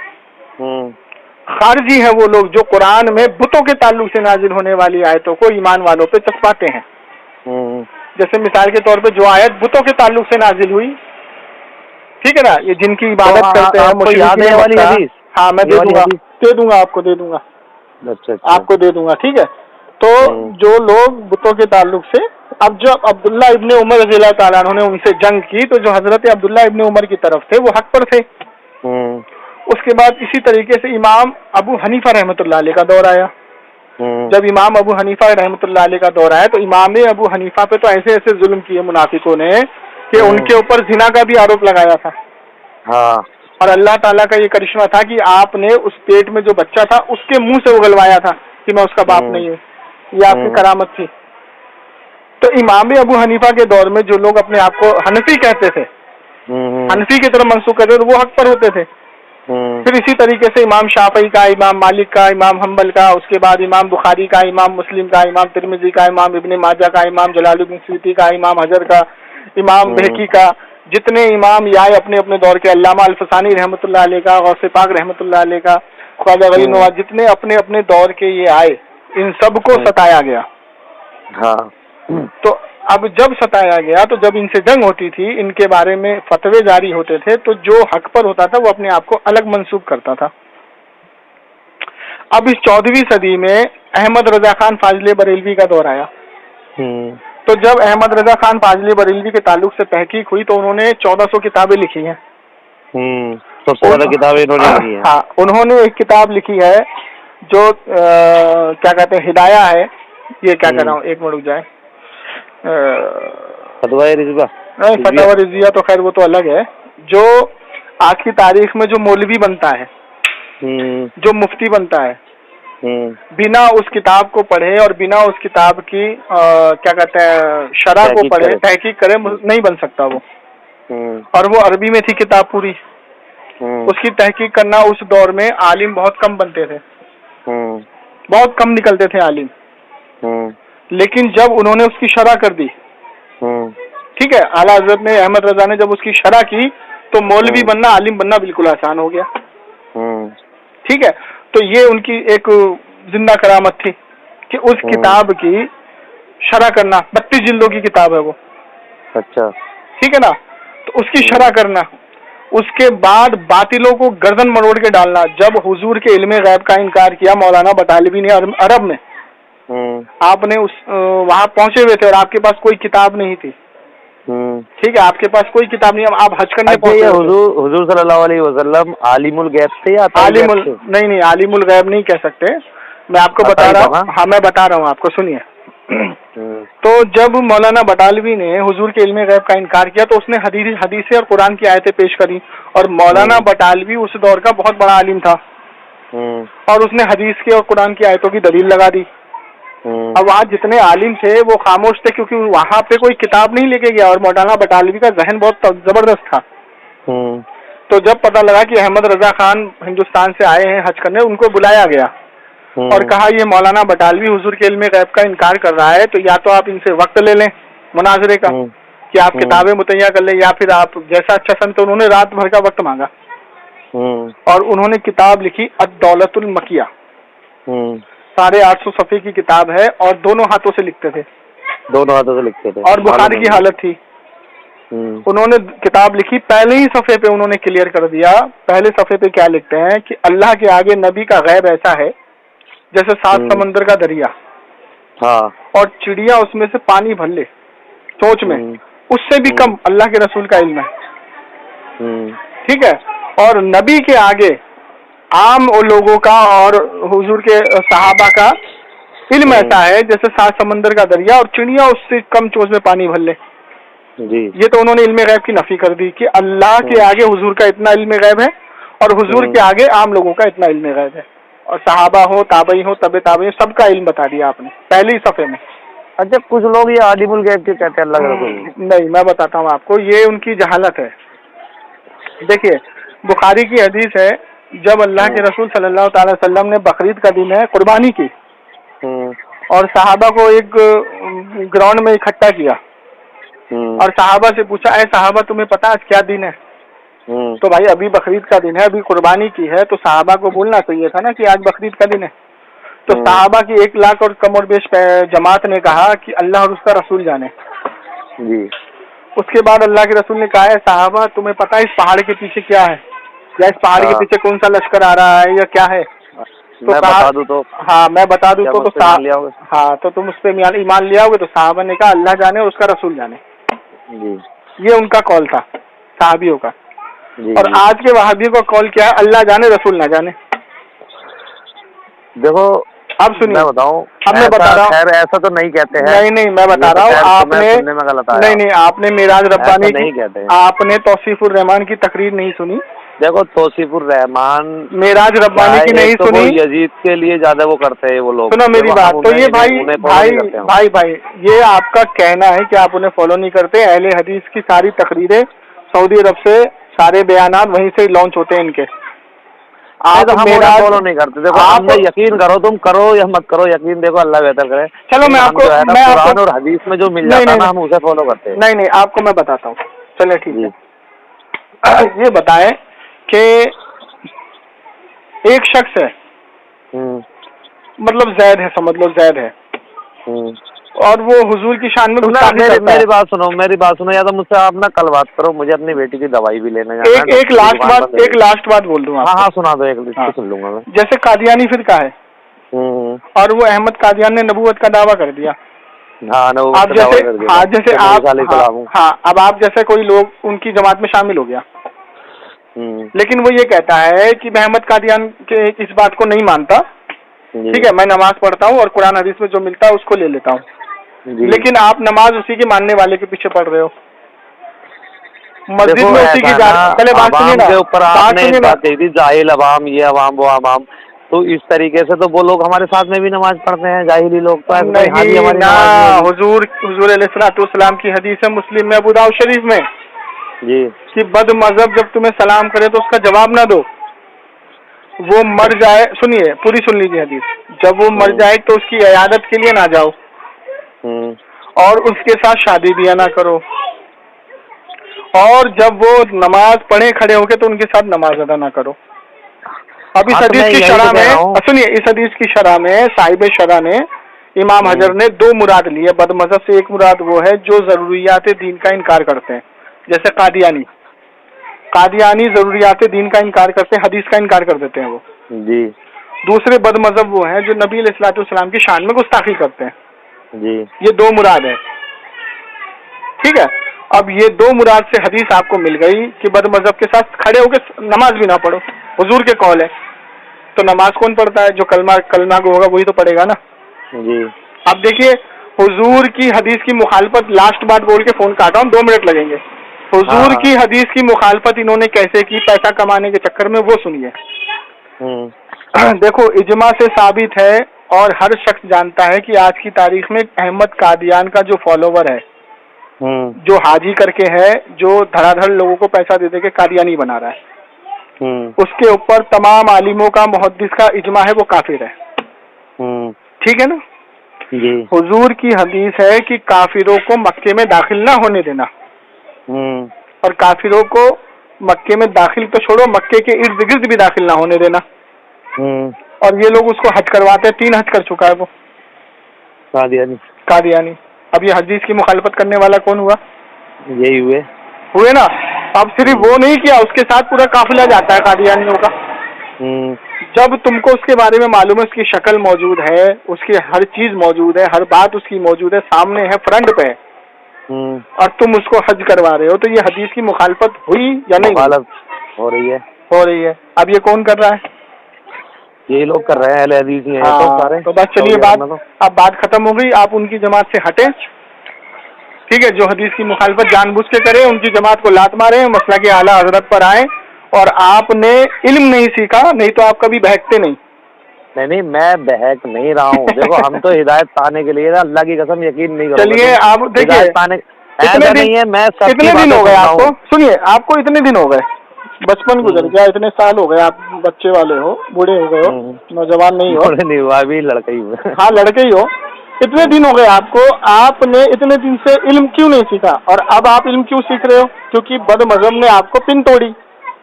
खारिजी है वो लोग जो कुरान में बुतों के ताल्लुक से नाजिल होने वाली आयतों को ईमान वालों पे चस्पाते हैं। जैसे मिसाल के तौर पे जो आयत बुतों के ताल्लुक से नाजिल हुई, ठीक है ना, ये जिनकी इबादत करते हैं, आपको याद है वाली हदीस? हाँ मैं दे दूंगा आपको दे दूंगा। अच्छा। आपको दे दूंगा, ठीक है। तो जो लोग बुतों के ताल्लुक से, अब जब अब्दुल्ला इब्ने उमर रज़ियल्लाहु ताला अन्हु ने उनसे जंग की तो जो हजरत अब्दुल्ला इब्ने उमर की तरफ थे वो हक पर थे। उसके बाद इसी तरीके से इमाम अबू हनीफा रहमतुल्लाह अलैह का दौर आया। जब इमाम अबू हनीफा रहमतुल्लाह अलैह का दौर आया तो इमाम अबू हनीफा पे तो ऐसे ऐसे जुल्म किए मुनाफिकों ने कि उनके ऊपर जिना का भी आरोप लगाया था। हाँ। और अल्लाह ताला का ये करिश्मा था कि आपने उस पेट में जो बच्चा था उसके मुंह से उगलवाया था कि मैं उसका बाप नहीं हूँ, ये आपकी करामत थी। तो इमाम अबू हनीफा के दौर में जो लोग अपने आप को हनफी कहते थे, हनफी की तरफ मंसूब करते थे, वो हक पर होते थे। फिर इसी तरीके से इमाम शाफई का, इमाम मालिक का, इमाम हम्बल का, उसके बाद इमाम बुखारी का, इमाम मुस्लिम का, इमाम तिरमिजी का, इमाम इब्ने माजा का, इमाम जलालुद्दीन सूती का, इमाम हजर का, इमाम बहकी का, जितने इमाम ये आए अपने अपने दौर के, अल्लामा अल-फसानी रहमतुल्लाह अलैह का, गौसे पाक रहमतुल्लाह अलैह का, ख्वाजा वली नवाज, जितने अपने अपने दौर के ये आए, इन सबको सताया गया। हाँ। तो अब जब सताया गया तो जब इनसे जंग होती थी, इनके बारे में फतवे जारी होते थे, तो जो हक पर होता था वो अपने आप को अलग मंसूब करता था। अब इस 14वीं सदी में अहमद रजा खान फाजिले बरेलवी का दौर आया। तो जब अहमद रजा खान फाजिले बरेलवी के ताल्लुक से तहकीक हुई तो उन्होंने 1400 किताबें लिखी हैं। सबसे ज्यादा किताबें इन्होंने लिखी हैं। हाँ, उन्होंने एक किताब लिखी है जो क्या कहते हैं, हिदाया है, ये क्या कह रहा हूँ, एक मिनट रुक जाए, फतवा रिज़वा नहीं, फतवा रिज़िया तो खैर वो तो अलग है। जो आज की तारीख में जो मौलवी बनता है, जो मुफ्ती बनता है, बिना उस किताब को पढ़े और बिना उस किताब की क्या कहते हैं शरह को पढ़े, तहकीक करे, नहीं बन सकता वो। और वो अरबी में थी किताब पूरी। उसकी तहकीक करना, उस दौर में आलिम बहुत कम बनते थे, बहुत कम निकलते थे आलिम। लेकिन जब उन्होंने उसकी शरह कर दी, ठीक है, आला हज़रत ने, अहमद रजा ने जब उसकी शरह की तो मौलवी बनना, आलिम बनना बिल्कुल आसान हो गया। ठीक है, तो ये उनकी एक जिंदा करामत थी कि उस किताब की शरह करना, 32 जिल्दों की किताब है वो। अच्छा, ठीक है ना, तो उसकी शरह करना, उसके बाद बातिलों को गर्दन मरोड़ के डालना। जब हुजूर के इल्मे गैब का इनकार किया मौलाना बटालवी ने अरब में, आपने उस वहां पहुंचे हुए थे और आपके पास कोई किताब नहीं थी, ठीक है, आपके पास कोई किताब नहीं, आप हज करने पहुंचे। हुजूर सल्लल्लाहु अलैहि वसल्लम आलिमुल गैब थे या आलिमुल नहीं, आलिमुल गैब नहीं कह सकते, मैं आपको बता रहा हूँ। हाँ, मैं बता रहा हूँ आपको, सुनिए। तो जब मौलाना बटालवी ने हुजूर के इल्मे गैब का इनकार किया तो उसने हदीसें और कुरान की आयतें पेश करी। और मौलाना बटालवी उस दौर का बहुत बड़ा आलिम था और उसने हदीस के और कुरान की आयतों की दलील लगा दी। अब वहाँ जितने आलिम थे वो खामोश थे क्योंकि वहाँ पे कोई किताब नहीं लेके गया और मौलाना बटालवी का जहन बहुत जबरदस्त था। तो जब पता लगा कि अहमद रजा खान हिंदुस्तान से आए हैं हज करने, उनको बुलाया गया और कहा ये मौलाना बटालवी हुजूर के इल्मे गैब का इनकार कर रहा है, तो या तो आप इनसे वक्त ले लें मुनाजरे का कि आप किताबें मुतैया कर लें, या फिर आप जैसा अच्छा समझते। उन्होंने रात भर का वक्त मांगा और उन्होंने किताब लिखी अद-दौलतुल मकिया, 850 सफ़े की किताब है और दोनों हाथों से लिखते थे, और बुखारी की हालत थी। उन्होंने किताब लिखी, पहले ही सफ़े पे उन्होंने क्लियर कर दिया। पहले सफ़े पे क्या लिखते हैं कि अल्लाह के आगे नबी का गैब ऐसा है जैसे 7 समंदर का दरिया, हाँ, और चिड़िया उसमें से पानी भर ले सोच में, उससे भी कम अल्लाह के रसूल का इल्म है। ठीक है, और नबी के आगे आम लोगों का और हुजूर के सहाबा का इल्म ऐसा है जैसे 7 समंदर का दरिया और चिड़िया उससे कम चोंच में पानी भर ले जी। ये तो उन्होंने इल्म गैब की नफी कर दी कि अल्लाह के आगे हुजूर का इतना इल्म गैब है और हुजूर के आगे आम लोगों का इतना इल्म गैब है, और सहाबा हो, ताबई हो, तबे ताबई, सबका इल्म बता दिया आपने पहले ही सफ़े में। अच्छा, कुछ लोग ये आलिमुल गैब के कहते हैं अल्लाह के रसूल। नहीं, मैं बताता हूँ आपको, ये उनकी जहालत है। देखिए, बुखारी की हदीस है, जब अल्लाह के रसूल सल्लल्लाहु अलैहि वसल्लम ने बकरीद का दिन है कुर्बानी की और सहाबा को एक ग्राउंड में इकट्ठा किया और सहाबा से पूछा, ऐ सहाबा तुम्हें पता आज क्या दिन है? तो भाई अभी बकरीद का दिन है, अभी कुर्बानी की है, तो सहाबा को बोलना चाहिए था ना कि आज बकरीद का दिन है। तो सहाबा की 1 लाख और कम और बेश जमात ने कहा कि अल्लाह और उसका रसूल जाने। जी। उसके बाद अल्लाह के रसूल ने कहा है, सहाबा तुम्हें पता है इस पहाड़ के पीछे क्या है, या इस पहाड़ के पीछे कौन सा लश्कर आ रहा है या क्या है? तो मैं बता दूं तो? हाँ मैं बता दूं तो हाँ तो तुम उस पर ईमान ले आओगे? तो सहाबा ने कहा अल्लाह जाने और उसका रसूल जाने। जी। ये उनका कॉल था सहाबियों का। जी, और आज के वहाबियों का कॉल क्या है? अल्लाह जाने रसूल ना जाने। देखो अब सुनिए, मैं बताऊं, मैं बता रहा हूँ, खैर ऐसा तो नहीं कहते हैं। नहीं मैं बता रहा हूँ, आपने नहीं आपने मेराज रब्बानी नहीं कहते हैं। आपने तौसीफुर रहमान की तकरीर नहीं सुनी। देखो तौसीफुर रहमान मेराज रब्बानी की नहीं सुनी। यजीद के लिए ज्यादा वो करते हैं वो लोग। सुनो मेरी बात, तो ये भाई ये आपका कहना है कि आप उन्हें फॉलो नहीं करते। अहले हदीस की सारी तकरीरें सऊदी अरब से, सारे बयानात वहीं से लॉन्च होते हैं इनके। आप मेरा फॉलो नहीं करते। देखो आप यकीन करो, तुम करो या मत करो यकीन, देखो अल्लाह बेहतर करे। चलो मैं आपको कुरान और हदीस में जो मिल जाता है ना हम उसे फॉलो करते हैं। नहीं आपको मैं बताता हूँ। चलिए ठीक है, ये बताएं कि एक शख्स है, मतलब जैद है, समझ लो जैद है, और वो हुजूर की शान में मेरी बात सुनो या तो मुझसे आप ना कल बात करो, मुझे अपनी बेटी की दवाई भी लेने जाना है। एक लास्ट बात बोल दूं। हाँ सुना दो, एक सुन लूंगा मैं। जैसे कादियानी फिरका है और वो अहमद कादियान ने नबूवत का दावा कर दिया। आप जैसे अब आप जैसे कोई लोग उनकी जमात में शामिल हो गया, लेकिन वो ये कहता है कि मैं अहमद कादियान के इस बात को नहीं मानता, ठीक है, मैं नमाज पढ़ता हूँ और कुरान हदीस में जो मिलता है उसको ले लेता हूँ, लेकिन आप नमाज उसी के मानने वाले के पीछे पढ़ रहे हो, मस्जिद में उसी की पहले बात सुनिए ना, बात कही थी जाहिल अवाम, ये अवाम वो अवाम, तो इस तरीके से तो वो लोग हमारे साथ में भी नमाज पढ़ते हैं, जाहिली लोग तो नहीं ना। हुजूर अलैहिस्सलाम की हदीस है मुस्लिम में, अबू दाऊद शरीफ में जी, कि बद मजहब जब तुम्हें सलाम करे तो उसका जवाब ना दो, वो मर जाए, सुनिए पूरी सुन लीजिए हदीस, जब वो मर जाए तो उसकी इयादत के लिए ना जाओ और उसके साथ शादी भी ना करो, और जब वो नमाज पढ़े खड़े होके तो उनके साथ नमाज अदा ना करो। अब इस हदीस की शरह में सुनिए, इस हदीस की शरह में साहिब शरह ने इमाम हजर ने 2 मुराद लिए बद मजहब से। एक मुराद वो है जो जरूरियात दीन का इनकार करते हैं, जैसे कादियानी जरूरियात दीन का इनकार करते हैं, हदीस का इनकार कर देते हैं वो जी। दूसरे बद मजहब वो हैं जो नबी अलैहिस्सलाम की शान में गुस्ताखी करते हैं जी। ये 2 मुराद है, ठीक है। अब ये 2 मुराद से हदीस आपको मिल गई कि बद मजहब के साथ खड़े होकर नमाज भी ना पढ़ो, हुजूर के कौल है, तो नमाज कौन पढ़ता है? जो कलमा को होगा वही तो पढ़ेगा ना जी। अब देखिए हुजूर की हदीस की मुखालफत, लास्ट बात बोल के फोन काटा हूं, 2 मिनट लगेंगे। हुजूर की हदीस की मुखालफत इन्होंने कैसे की पैसा कमाने के चक्कर में, वो सुनिए। देखो इजमा से साबित है और हर शख्स जानता है कि आज की तारीख में अहमद कादियान का जो फॉलोवर है, जो हाजी करके है, जो धड़ाधड़ लोगों को पैसा दे दे के कादियानी बना रहा है, उसके ऊपर तमाम आलिमों का, मुहद्दिस का इजमा है वो काफिर है, ठीक है ना जी। हुजूर की हदीस है कि काफिरों को मक्के में दाखिल ना होने देना, और काफिरों को मक्के में दाखिल तो छोड़ो, मक्के के इर्द गिर्द भी दाखिल ना होने देना। और ये लोग उसको हज करवाते हैं, 3 हज कर चुका है वो कादियानी। अब ये हदीस की मुखालफत करने वाला कौन हुआ? यही हुए ना। अब सिर्फ वो नहीं किया, उसके साथ पूरा काफिला जाता है कादियानियों का। जब तुमको उसके बारे में मालूम है, उसकी शक्ल मौजूद है, उसकी हर चीज मौजूद है, हर बात उसकी मौजूद है, सामने है, फ्रंट पे है, और तुम उसको हज करवा रहे हो, तो ये हदीस की मुखालफत हुई या नहीं? हो रही है। अब ये कौन कर रहा है? यही लोग कर रहे हैं, अहले हदीस ही हैं तो सारे। तो बस चलिए अब बात खत्म हो गई, आप उनकी जमात से हटे, ठीक है। जो हदीस की मुखालफत जानबूझ के करे, उनकी जमात को लात मारे, मसला के आला हजरत पर आए, और आपने इल्म नहीं सीखा, नहीं तो आप कभी बहकते नहीं। नहीं मैं बहक नहीं रहा हूँ। देखो हम तो हिदायत पाने के लिए, अल्लाह की कसम यकीन नहीं करोगे। चलिए आप देखिए, कितने दिन हो गए आपको? सुनिए, आपको इतने दिन हो गए, बचपन गुजर गया, इतने साल हो गए, आप बच्चे वाले हो, बूढ़े हो गए हो, नौजवान नहीं हो। नहीं हुआ, अभी लड़का ही हुआ। हाँ लड़के ही हो। इतने दिन हो गए आपको, आपने इतने दिन से इल्म क्यों नहीं सीखा, और अब आप इल्म क्यों सीख रहे हो? क्योंकि बद मजहब ने आपको पिन तोड़ी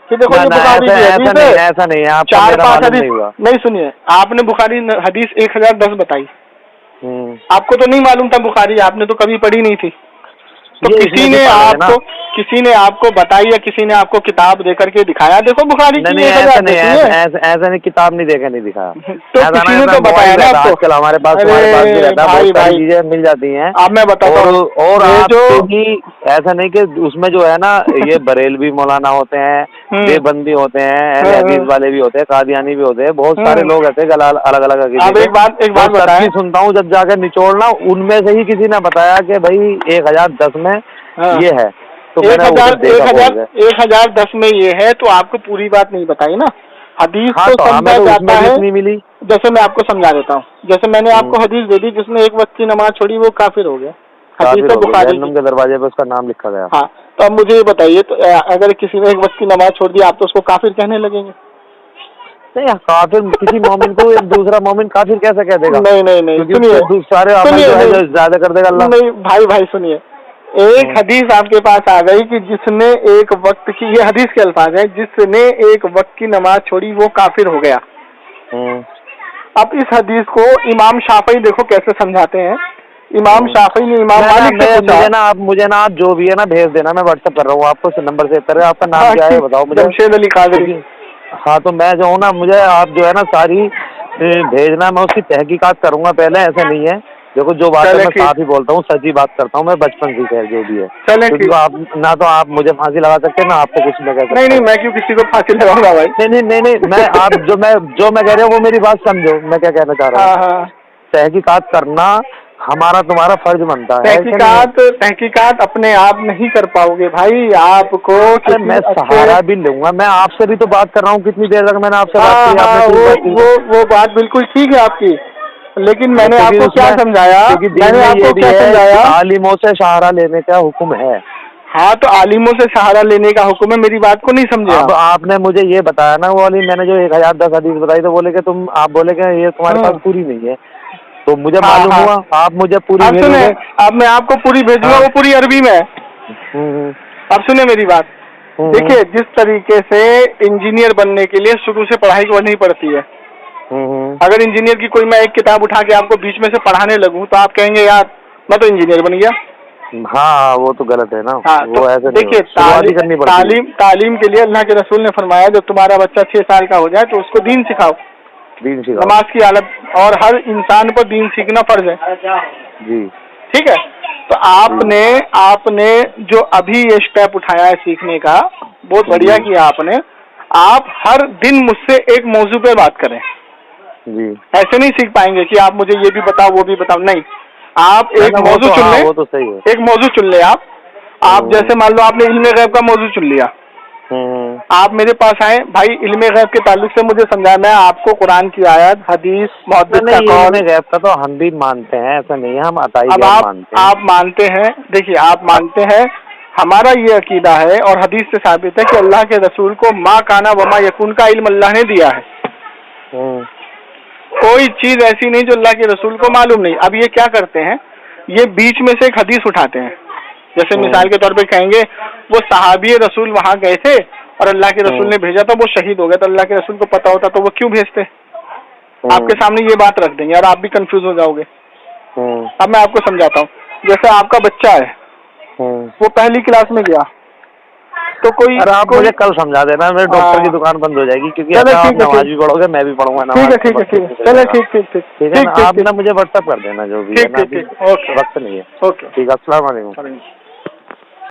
कि देखो ये बुखारी की हदीस है, ऐसा नहीं है, आप 4-5 हदीस नहीं सुनिए, आपने बुखारी हदीस 1010 बताई, आपको तो नहीं मालूम था बुखारी, आपने तो कभी पढ़ी नहीं थी, तो किसी ने आपको बताई या किसी ने आपको किताब देकर के दिखाया, देखो बुखारी की 1000 ऐसा नहीं, किताब नहीं देखा, नहीं दिखाया, तो किसी ने तो बताया ना आपको। आजकल हमारे पास भी रहता है, बहुत सारी चीजें मिल जाती हैं। अब मैं बताता हूँ, और आप भी ऐसा नहीं कि उसमें जो है ना, ये बरेलवी मौलाना होते हैं, देवबंदी होते हैं, अहले हदीस वाले भी होते हैं, कादियानी भी होते हैं, बहुत सारे लोग ऐसे अलग अलग अब एक बात बताएं, सुनता हूँ जब जाकर निचोड़ना, उनमें से ही किसी ने बताया कि भाई 1010 में ये है, तो 1010 में ये है, तो आपको पूरी बात नहीं बताई ना। हदीस तो समझा जाता है, नहीं मिली। जैसे मैं आपको समझा देता हूँ, जैसे मैंने आपको हदीस दे दी, जिसने एक वक्त की नमाज छोड़ी वो काफिर हो गया, हदीस तो बुखारी के दरवाजे पे उसका नाम लिखा गया। हाँ, तो अब मुझे ये बताइए, तो अगर किसी ने एक वक्त की नमाज छोड़ दी, आप तो उसको काफिर कहने लगेंगे? नहीं, काफिर किसी मोमिन को एक दूसरा मोमिन काफिर कैसे कह देगा? नहीं, सुनिए, सारे ज्यादा कर देगा अल्लाह। नहीं भाई सुनिए, एक हदीस आपके पास आ गई कि जिसने एक वक्त की, ये हदीस के अल्फाज हैं, जिसने एक वक्त की नमाज छोड़ी वो काफिर हो गया। अब इस हदीस को इमाम शाफई देखो कैसे समझाते हैं। इमाम शाफई ने इमाम मालिक से पूछा, मुझे ना आप जो भी है ना भेज देना, मैं व्हाट्सएप कर रहा हूँ आपको, नंबर सेव कर, आपका नाम क्या है बताओ मुझे? जमशेद अली कादरी। हाँ, तो मैं जो हूँ ना, मुझे आप जो है ना सारी भेजना, मैं उसकी तहकीकात करूंगा पहले, ऐसा नहीं है। देखो जो बात है मैं साफ ही बोलता हूँ, सच्ची बात करता हूँ, मैं बचपन से खैर जो भी है, क्योंकि आप ना तो आप मुझे फांसी लगा सकते हैं ना आपको कुछ मैं कह सकता। नहीं, मैं क्यों किसी को फांसी लगाऊंगा भाई? नहीं, मैं आप जो मैं कह रहा हूँ वो मेरी बात समझो, मैं क्या कहना चाह रहा हूँ। तहकीकात करना हमारा तुम्हारा फर्ज बनता है। तहकीकात अपने आप नहीं कर पाओगे भाई, आपको मैं सहारा भी लूंगा, मैं आपसे भी तो बात कर रहा हूँ, कितनी देर तक मैंने आपसे बात की। वो बात बिल्कुल ठीक है आपकी, लेकिन मैंने आपको क्या समझाया, आलिमों से सहारा लेने का हुक्म है। हाँ, तो आलिमों से सहारा लेने का हुक्म है, मेरी बात को नहीं समझे। अब आपने मुझे ये बताया ना, वो वाली मैंने जो 1010 हदीस बताई, तो बोले कि आप बोले कि ये तुम्हारे पास पूरी नहीं है, तो मुझे मालूम हुआ आप मुझे पूरी भेजोगे। अब मैं आपको पूरी भेजूंगा, वो पूरी अरबी में है। अब सुने मेरी बात, देखिए जिस तरीके से इंजीनियर बनने के लिए शुरू से पढ़ाई करनी पड़ती है, अगर इंजीनियर की कोई मैं एक किताब उठा के आपको बीच में से पढ़ाने लगूं तो आप कहेंगे यार मैं तो इंजीनियर बन गया। हाँ, वो तो गलत है ना। हाँ, वो ऐसे देखिए, तालीम के लिए अल्लाह के रसूल ने फरमाया जब तुम्हारा बच्चा 6 साल का हो जाए तो उसको दीन सिखाओ, नमाज की हालत, और हर इंसान पर दीन सीखना फर्ज है जी, ठीक है। तो आपने जो अभी ये स्टेप उठाया है सीखने का, बहुत बढ़िया किया आपने। आप हर दिन मुझसे एक मौजू पे बात करें जी, ऐसे नहीं सीख पाएंगे कि आप मुझे ये भी बताओ वो भी बताओ, नहीं, आप एक मौजू चुन ले। वो तो सही है, एक मौजू चुन ले आप जैसे मान लो आपने इल्मे गैब का मौजू चुन लिया, आप मेरे पास आए, भाई इल्मे गैब के ताल्लुक से मुझे समझाया, मैं आपको कुरान की आयत, हदीस, मुहद्दिस का कौल, इल्मे गैब का तो हम भी मानते हैं, ऐसा नहीं है, हम अताई गैब मानते हैं। आप मानते हैं, देखिए आप मानते हैं, हमारा ये अकीदा है और हदीस से साबित है कि अल्लाह के रसूल को मा काना वमा यकून का इल्म अल्लाह ने दिया है। कोई चीज ऐसी नहीं जो अल्लाह के रसूल को मालूम नहीं। अब ये क्या करते हैं, ये बीच में से एक हदीस उठाते हैं, जैसे मिसाल के तौर पे कहेंगे वो सहाबी रसूल वहां गए थे और अल्लाह के रसूल ने भेजा था, वो शहीद हो गया, तो अल्लाह के रसूल को पता होता तो वो क्यों भेजते? आपके सामने ये बात रख देंगे और आप भी कंफ्यूज हो जाओगे। अब मैं आपको समझाता हूँ, जैसे आपका बच्चा है, वो पहली क्लास में गया, तो कोई आप मुझे कल समझा देना, मेरे डॉक्टर की दुकान बंद हो जाएगी, क्योंकि आप नमाज भी पढ़ोगे, मैं भी पढ़ूंगा नमाज। ठीक है, चलो ठीक, आप ना मुझे व्हाट्सएप कर देना जो भी है ना, वक्त नहीं है। ओके, ठीक है, अस्सलाम वालेकुम।